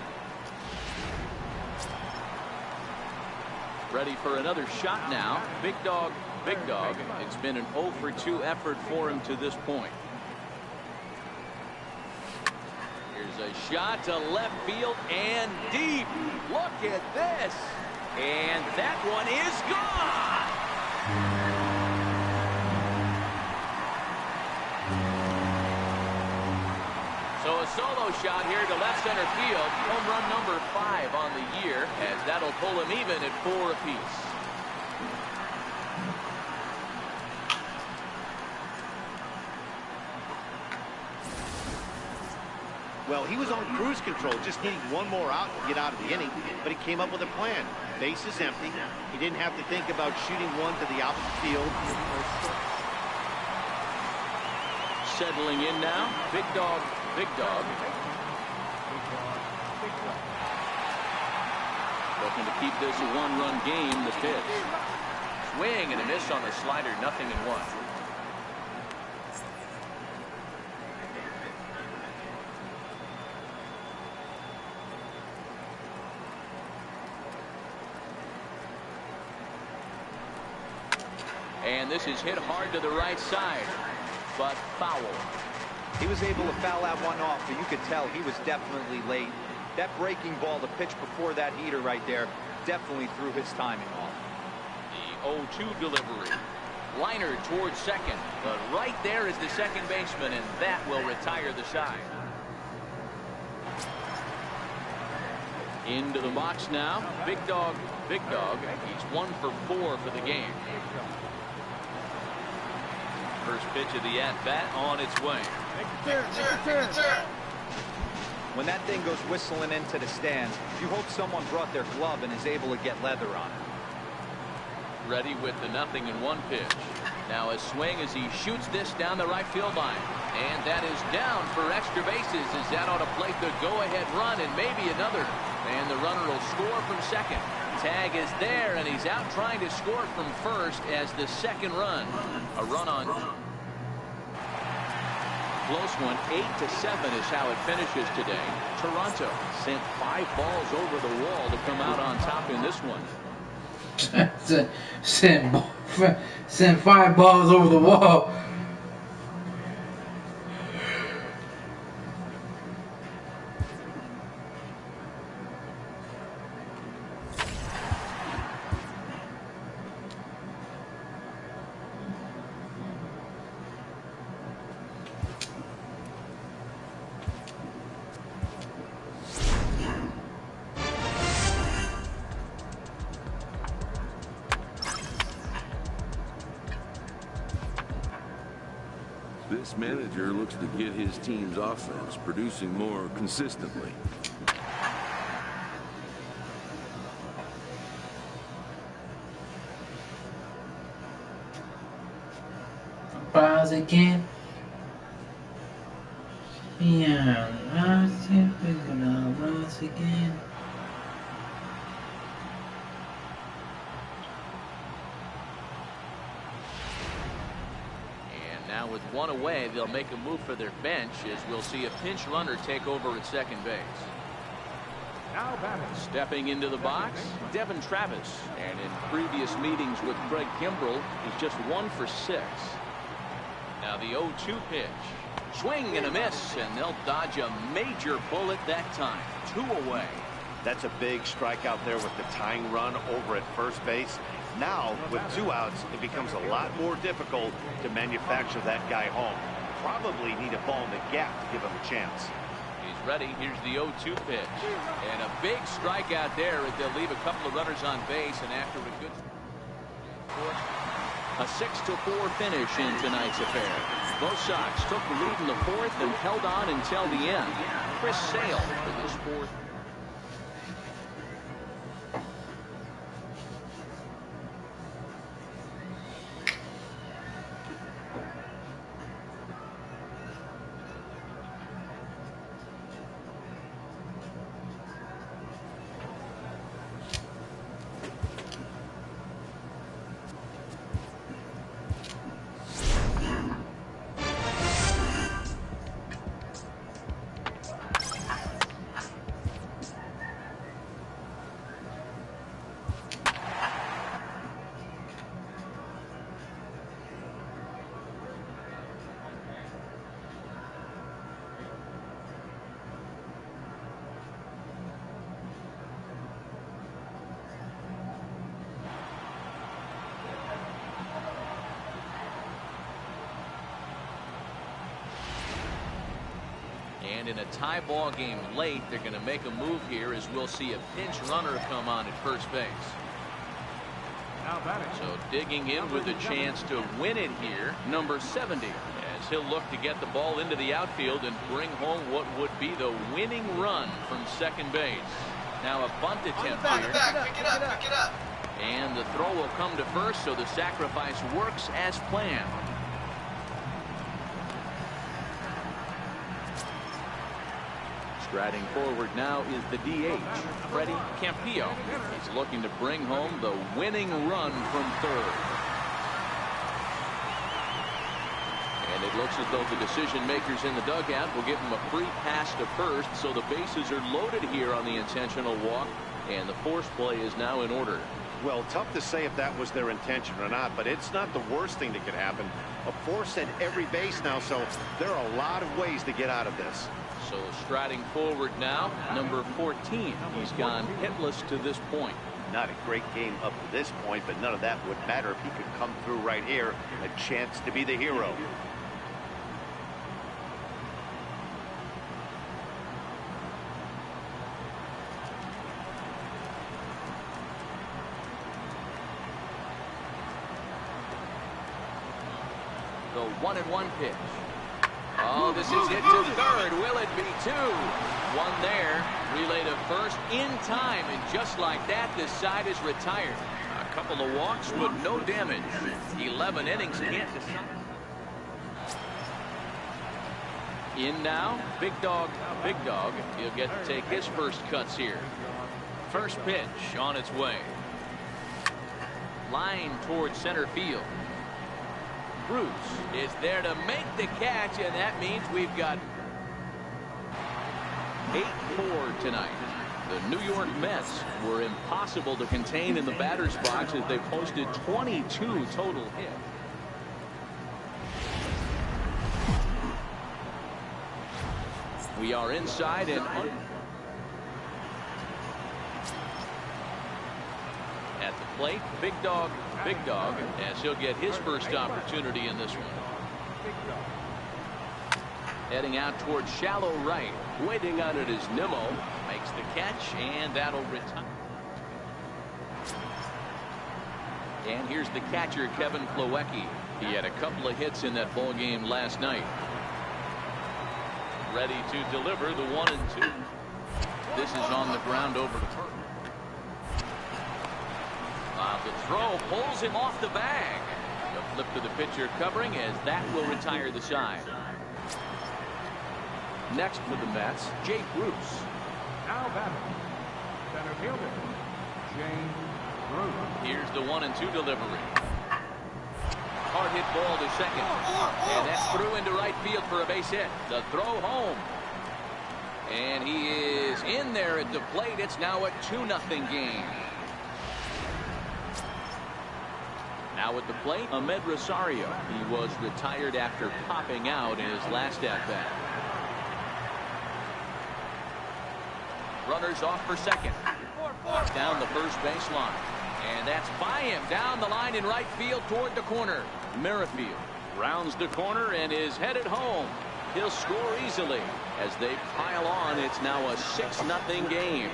Ready for another shot now. Big Dog. It's been an 0 for 2 effort for him to this point. Here's a shot to left field and deep. Look at this. And that one is gone. So a solo shot here to left center field. Home run number 5 on the year, as that'll pull him even at 4 apiece. Well, he was on cruise control, just needing one more out to get out of the inning, but he came up with a plan. Base is empty. He didn't have to think about shooting one to the opposite field. Settling in now, Big Dog. Looking to keep this a 1-run game. The pitch. Swing and a miss on the slider. 0-1. And this is hit hard to the right side, but foul. He was able to foul that one off, but you could tell he was definitely late. That breaking ball, the pitch before that heater right there, definitely threw his timing off. The 0-2 delivery. Liner towards second, but right there is the second baseman, and that will retire the side. Into the box now. Big dog. He's 1 for 4 for the game. First pitch of the at-bat on its way. When that thing goes whistling into the stands, you hope someone brought their glove and is able to get leather on it. Ready with the 0-1 pitch. Now a swing as he shoots this down the right field line. And that is down for extra bases as that ought to plate the go-ahead run and maybe another. And the runner will score from second. Tag is there, and he's out trying to score from first as the second run. A run on. Close one, 8-7 is how it finishes today. Toronto sent 5 balls over the wall to come out on top in this one. Send 5 balls over the wall. This manager looks to get his team's offense producing more consistently. Rise again. Yeah, rise again. Now with 1 away, they'll make a move for their bench as we'll see a pinch runner take over at second base. Now batting. Stepping into the box, Devin Travis. And in previous meetings with Craig Kimbrell, he's just 1 for 6. Now the 0-2 pitch. Swing and a miss, and they'll dodge a major bullet that time. 2 away. That's a big strikeout there with the tying run over at first base. Now, with 2 outs, it becomes a lot more difficult to manufacture that guy home. Probably need a ball in the gap to give him a chance. He's ready. Here's the 0-2 pitch. And a big strikeout there as they'll leave a couple of runners on base. And after a good... A 6-4 finish in tonight's affair. Both Sox took the lead in the 4th and held on until the end. Chris Sale for this 4th. And in a tie ball game late, they're going to make a move here as we'll see a pinch runner come on at first base. Now batting. So digging in with a chance to win it here, number 70, as he'll look to get the ball into the outfield and bring home what would be the winning run from second base. Now a bunt attempt here. Pick it up. And the throw will come to first, so the sacrifice works as planned. Striding forward now is the DH, Freddie Campillo. He's looking to bring home the winning run from third. And it looks as though the decision makers in the dugout will give him a free pass to first, so the bases are loaded here on the intentional walk, and the force play is now in order. Well, tough to say if that was their intention or not, but it's not the worst thing that could happen. A force at every base now, so there are a lot of ways to get out of this. So striding forward now, number 14. He's gone hitless to this point. Not a great game up to this point, but none of that would matter if he could come through right here. A chance to be the hero. The 1-1 pitch. Oh, this is hit to third. Will it be two? One there. Relay to first in time. And just like that, this side is retired. A couple of walks with no damage. 11 innings. Can't decide. In now. Big Dog. Big Dog. He'll get to take his first cuts here. First pitch on its way. Line towards center field. Bruce is there to make the catch, and that means we've got 8-4 tonight. The New York Mets were impossible to contain in the batter's box as they posted 22 total hits. We are inside and at the plate, Big Dog, as he'll get his first opportunity in this one. Heading out towards shallow right. Waiting on it is Nimmo. Makes the catch, and that'll retire. And here's the catcher, Kevin Plawecki. He had a couple of hits in that ball game last night. Ready to deliver the 1-2. This is on the ground over to first. The throw pulls him off the bag. The flip to the pitcher covering as that will retire the side. Next for the Mets, Jake Bruce. Now batting, center fielder, James Bruce. Here's the 1-2 delivery. Hard hit ball to second. And that's through into right field for a base hit. The throw home. And he is in there at the plate. It's now a 2-0 game. Now at the plate, Ahmed Rosario. He was retired after popping out in his last at-bat. Runners off for second. Down the first baseline. And that's by him. Down the line in right field toward the corner. Merrifield rounds the corner and is headed home. He'll score easily. As they pile on, it's now a 6-0 game.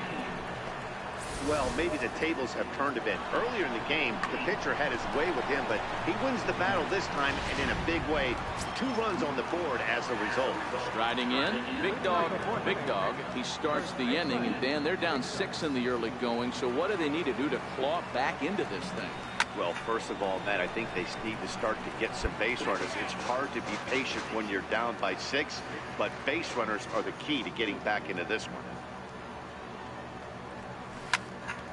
Well, maybe the tables have turned a bit. Earlier in the game, the pitcher had his way with him, but he wins the battle this time and in a big way. 2 runs on the board as a result. Striding in, Big Dog. He starts the inning, and Dan, they're down 6 in the early going, so what do they need to do to claw back into this thing? Well, first of all, Matt, I think they need to start to get some base runners. It's hard to be patient when you're down by 6, but base runners are the key to getting back into this one.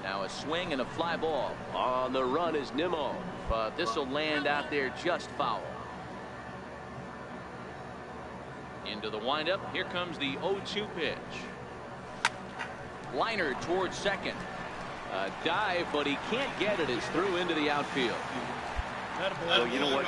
Now a swing and a fly ball. On the run is Nimmo, but this will land out there just foul. Into the windup. Here comes the 0-2 pitch. Liner towards second. A dive, but he can't get it. It's through into the outfield. Well, you know what?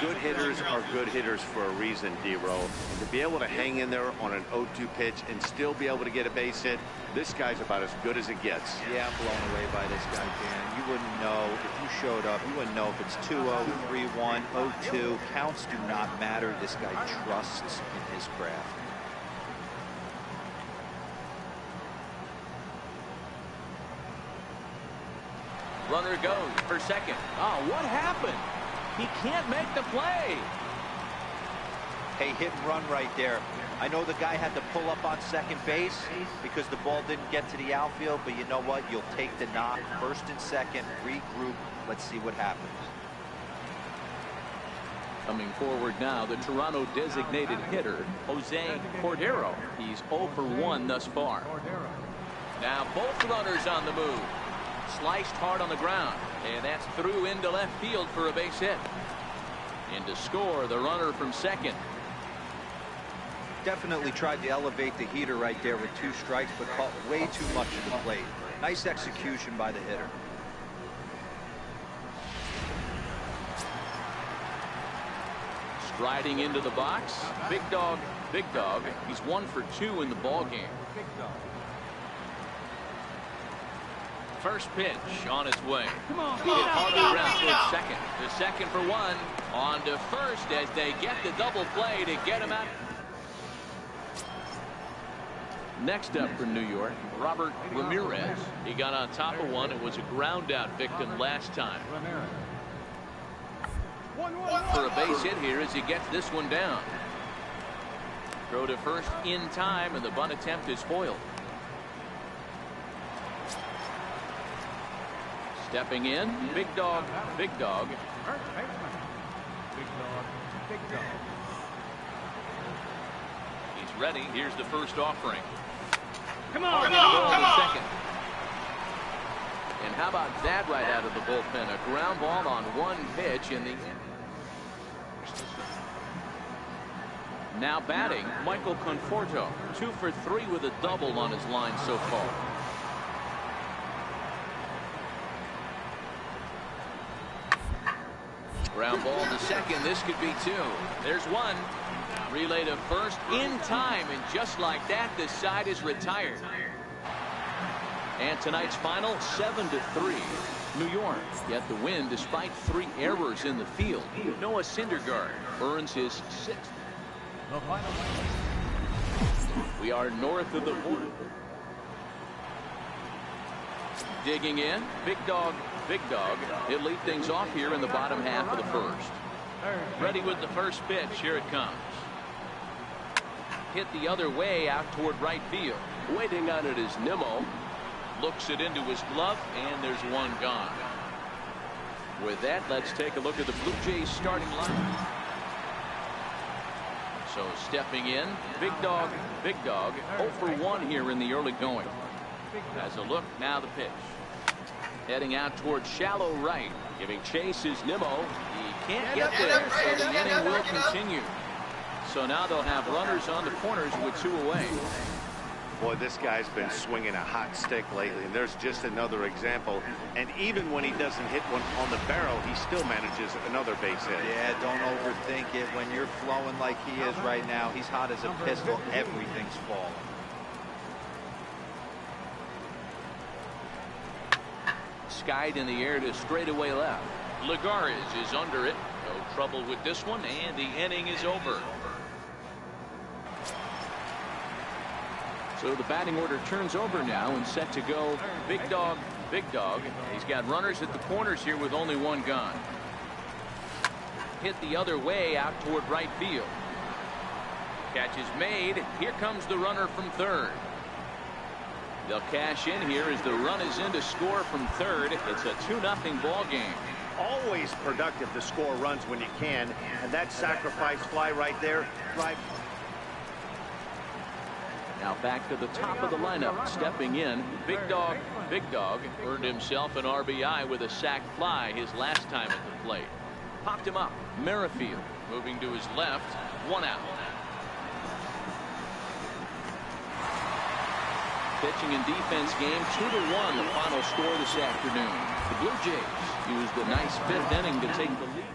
Good hitters are good hitters for a reason, D-Row. To be able to hang in there on an 0-2 pitch and still be able to get a base hit, this guy's about as good as it gets. Yeah, I'm blown away by this guy, Dan. You wouldn't know if you showed up. You wouldn't know if it's 2-0, 3-1, 0-2. Counts do not matter. This guy trusts in his craft. Runner goes for second. Oh, what happened? He can't make the play. Hey, hit and run right there. I know the guy had to pull up on second base because the ball didn't get to the outfield, but you know what? You'll take the knock. First and second, regroup. Let's see what happens. Coming forward now, the Toronto designated hitter, Jose Cordero. He's 0 for 1 thus far. Now both runners on the move. Sliced hard on the ground, and that's through into left field for a base hit. And to score, the runner from second. Definitely tried to elevate the heater right there with 2 strikes, but caught way too much of the plate. Nice execution by the hitter. Riding into the box, Big Dog, Big Dog. He's 1 for 2 in the ball game. First pitch on its way. Hit hard on the ground towards second. The second for 1. On to first as they get the double play to get him out. Next up for New York, Robert Ramirez. He got on top of one. It was a ground out victim last time. For a base hit here as he gets this one down. Throw to first in time, and the bunt attempt is foiled. Stepping in, Big Dog, Big Dog. First baseman. Big Dog, Big Dog. He's ready. Here's the first offering. Come on, Come on. Second. And how about that right out of the bullpen? A ground ball on one pitch in the end. Now batting, Michael Conforto. 2 for 3 with a double on his line so far. Ground ball to second. This could be 2. There's 1. Relay to first in time, and just like that, the side is retired. And tonight's final, 7-3. New York get the win despite 3 errors in the field. Noah Syndergaard earns his 6th. The final. We are north of the border. Digging in, Big Dog, Big Dog. He'll lead things off here in the bottom half of the first. Ready with the first pitch. Here it comes. Hit the other way out toward right field. Waiting on it is Nimmo. Looks it into his glove, and there's 1 gone. With that, let's take a look at the Blue Jays starting lineup. So stepping in, Big Dog, Big Dog. 0 for 1 here in the early going. As a look, now the pitch. Heading out towards shallow right. Giving chase is Nimmo. He can't get there, so the inning will continue. So now they'll have runners on the corners with 2 away. Boy, this guy's been swinging a hot stick lately, and there's just another example. And even when he doesn't hit one on the barrel, he still manages another base hit. Yeah, don't overthink it. When you're flowing like he is right now, he's hot as a pistol. Everything's falling. Skied in the air to straightaway left. Lagares is under it. No trouble with this one, and the inning is over. So the batting order turns over now and set to go. Big Dog, Big Dog. He's got runners at the corners here with only 1 gone. Hit the other way out toward right field. Catch is made. Here comes the runner from third. They'll cash in here as the run is in to score from third. It's a 2-0 ball game. Always productive to score runs when you can, and that sacrifice fly right there. Right. Now back to the top of the lineup. Stepping in, Big Dog, Big Dog. Earned himself an RBI with a sac fly his last time at the plate. Popped him up. Merrifield moving to his left. 1 out. Pitching and defense game 2-1 the final score this afternoon. The Blue Jays used a nice 5th inning to take the lead.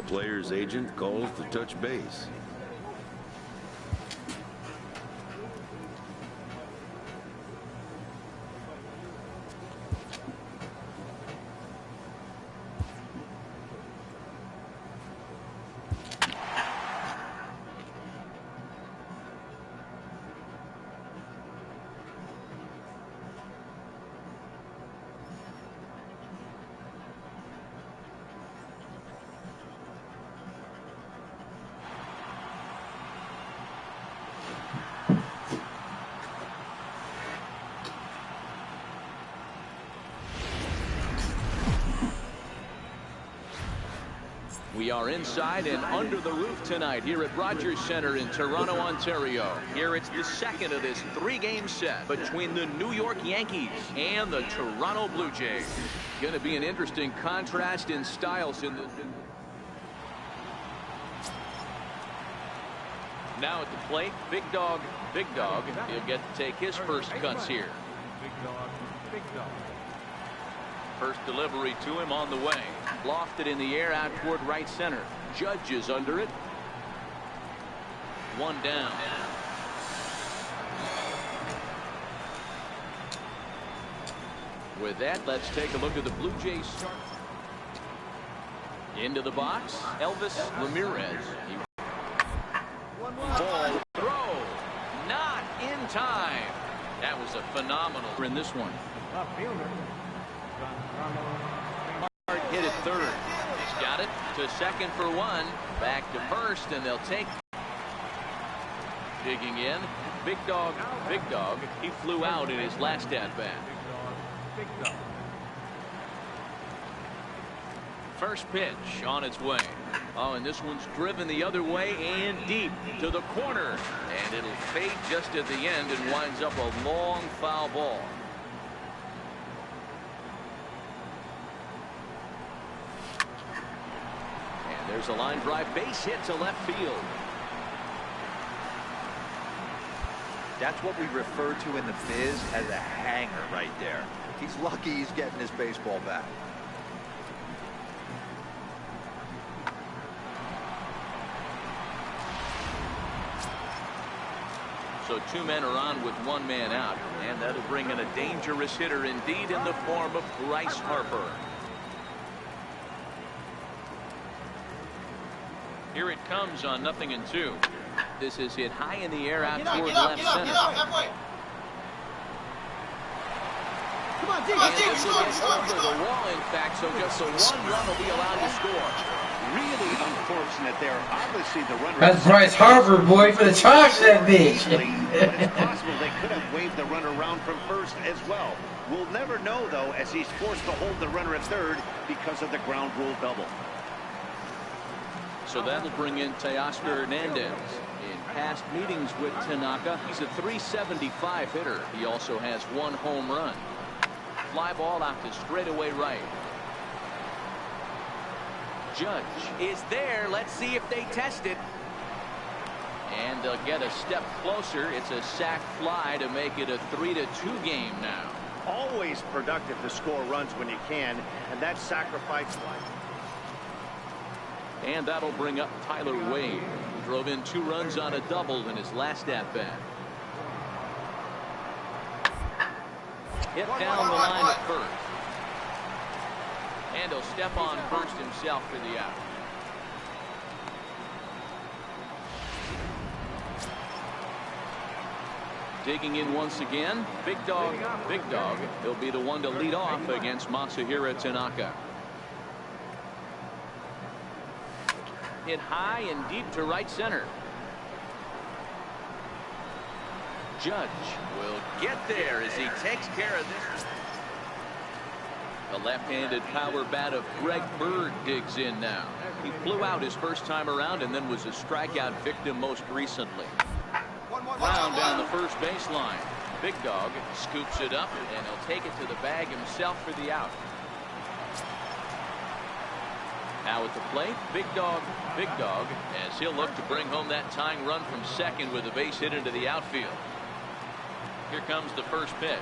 Player's agent calls to touch base. We are inside and under the roof tonight here at Rogers Centre in Toronto, Ontario. Here it's the second of this three-game set between the New York Yankees and the Toronto Blue Jays. Going to be an interesting contrast in styles in the... Now at the plate, Big Dog. He'll get to take his first cuts here. Big dog. First delivery to him on the way. Lofted in the air out toward right center. Judge is under it. One down. With that, let's take a look at the Blue Jays. Into the box, Elvis Ramirez. Ball throw. Not in time. That was a phenomenal in this one. Hard hit at third. He's got it to second for one. Back to first, and they'll take. Digging in. Big Dog. He flew out in his last at-bat. Big dog. First pitch on its way. Oh, and this one's driven the other way and deep to the corner. And it'll fade just at the end and winds up a long foul ball. And there's a line drive base hit to left field. That's what we refer to in the biz as a hanger right there. He's lucky he's getting his baseball back. So two men are on with one man out, and that'll bring in a dangerous hitter indeed in the form of Bryce Harper. Here it comes on 0-2. This is hit high in the air out toward left center. Come on, dig, And this will get over the wall, in fact, so just the one run will be allowed to score. Really unfortunate there. Obviously, the runner. That's Bryce Harper, boy, for the charge that bitch. But it's possible they could have waved the runner around from first as well. We'll never know, though, as he's forced to hold the runner at third because of the ground rule double. So that'll bring in Teoscar Hernandez. In past meetings with Tanaka, he's a .375 hitter. He also has one home run. Fly ball out to straightaway right. Judge is there. Let's see if they test it. And they'll get a step closer. It's a sac fly to make it a 3-2 game now. Always productive to score runs when you can, and that sacrifice fly. And that'll bring up Tyler Wade, who drove in 2 runs on a double in his last at-bat. Hit down the line at first. And he'll step on first himself for the out. Digging in once again, Big Dog. He'll be the one to lead off against Masahiro Tanaka. Hit high and deep to right center. Judge will get there as he takes care of this. The left-handed power bat of Greg Bird digs in now. He flew out his first time around and then was a strikeout victim most recently. Ground down the first baseline. Big Dog scoops it up and he'll take it to the bag himself for the out. Now at the plate, Big Dog, as he'll look to bring home that tying run from second with a base hit into the outfield. Here comes the first pitch.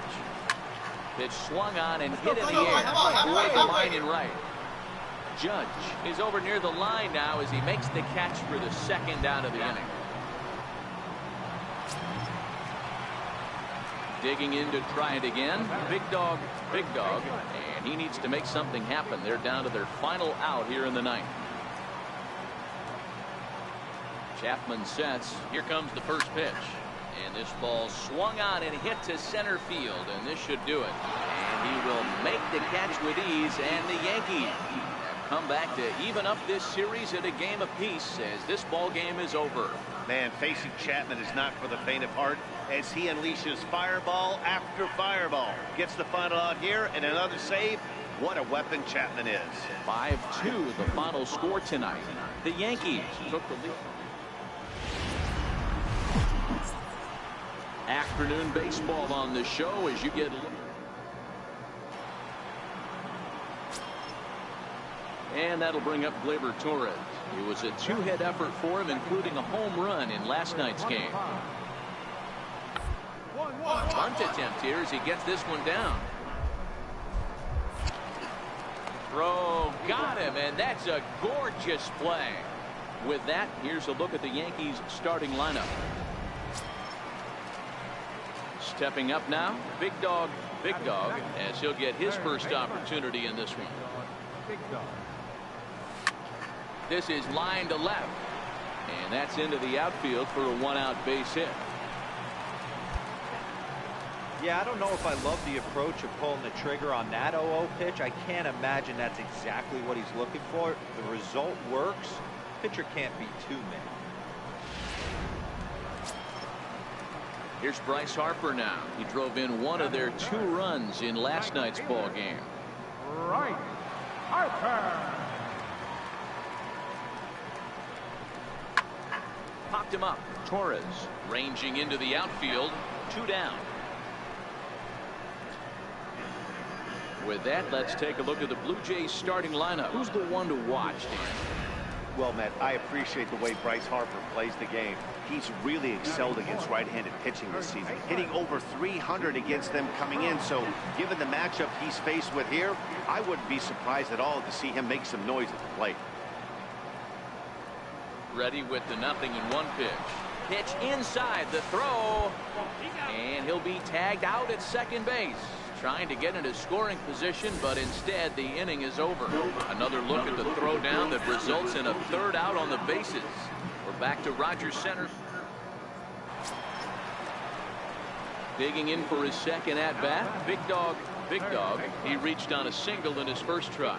Pitch swung on and hit in the air toward the line and right. Judge is over near the line now as he makes the catch for the second out of the inning. Digging in to try it again. Big Dog, and he needs to make something happen. They're down to their final out here in the ninth. Chapman sets. Here comes the first pitch. And this ball swung on and hit to center field, and this should do it. And he will make the catch with ease, and the Yankees come back to even up this series at a game apiece as this ball game is over. Man, facing Chapman is not for the faint of heart as he unleashes fireball after fireball. Gets the final out here and another save. What a weapon Chapman is. 5-2 the final score tonight. The Yankees took the lead. Afternoon baseball on the show as you get. And that'll bring up Gleyber Torres. It was a two-hit effort for him, including a home run in last night's game. Bunt attempt here as he gets this one down. Throw, got him, and that's a gorgeous play. With that, here's a look at the Yankees starting lineup. Stepping up now, Big Dog, as he'll get his first opportunity in this one. This is line to left, and that's into the outfield for a one-out base hit. Yeah, I don't know if I love the approach of pulling the trigger on that 0-0 pitch. I can't imagine that's exactly what he's looking for. The result works. Pitcher can't be too mad. Here's Bryce Harper now. He drove in one of their 2 runs in last night's ball game. Right, Harper. Popped him up. Torres ranging into the outfield. 2 down. With that, let's take a look at the Blue Jays starting lineup. Who's the one to watch, Dan? Well, Matt, I appreciate the way Bryce Harper plays the game. He's really excelled against right-handed pitching this season, hitting over 300 against them coming in. So given the matchup he's faced with here, I wouldn't be surprised at all to see him make some noise at the plate. Ready with the 0-1 pitch. Pitch inside the throw. And he'll be tagged out at second base. Trying to get into scoring position, but instead the inning is over. Another look at the throw down that results in a 3rd out on the bases. We're back to Rogers Center. Digging in for his second at bat. Big Dog. He reached on a single in his first try.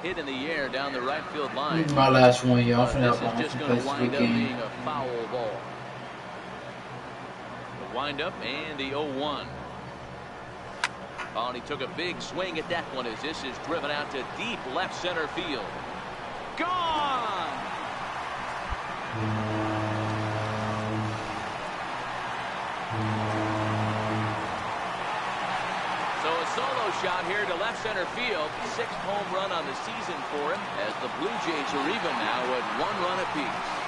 Hit in the air down the right field line. This is my last one, y'all. This is just going to wind up being a foul ball. The wind up and the 0-1. Oh, and he took a big swing at that one as this is driven out to deep left center field. Gone! So a solo shot here to left center field. 6th home run on the season for him as the Blue Jays are even now at 1 run apiece.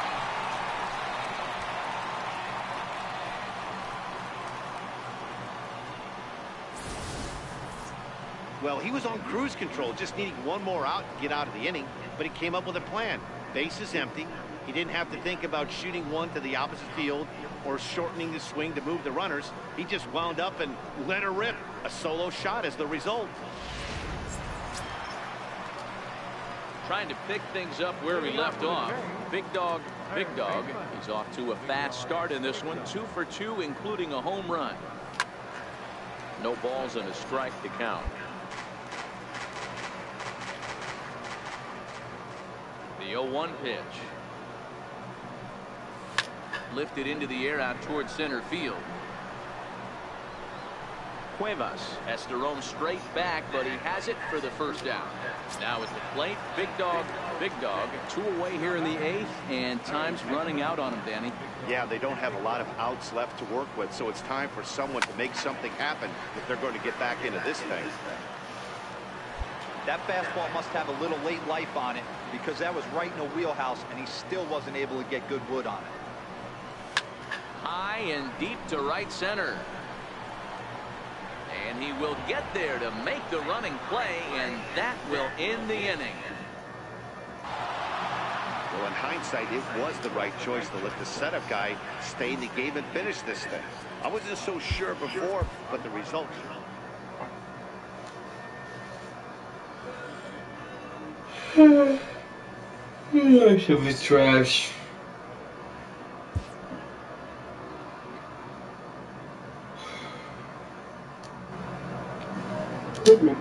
Well, he was on cruise control, just needing one more out and get out of the inning, but he came up with a plan. Base is empty. He didn't have to think about shooting one to the opposite field or shortening the swing to move the runners. He just wound up and let her rip. A solo shot as the result. Trying to pick things up where we left off. Big Dog. He's off to a fast start in this one. 2 for 2, including a home run. No balls and a strike to count. The 0-1 pitch. Lifted into the air out towards center field. Cuevas has to roam straight back, but he has it for the first down. Now at the plate, Big Dog. 2 away here in the 8th, and time's running out on him, Danny. Yeah, they don't have a lot of outs left to work with, so it's time for someone to make something happen if they're going to get back into this thing. That fastball must have a little late life on it because that was right in the wheelhouse, and he still wasn't able to get good wood on it. High and deep to right center. And he will get there to make the running play, and that will end the inning. Well, in hindsight, it was the right choice to let the setup guy stay in the game and finish this thing. I wasn't so sure before, but the result. That shit was trash. Goodman.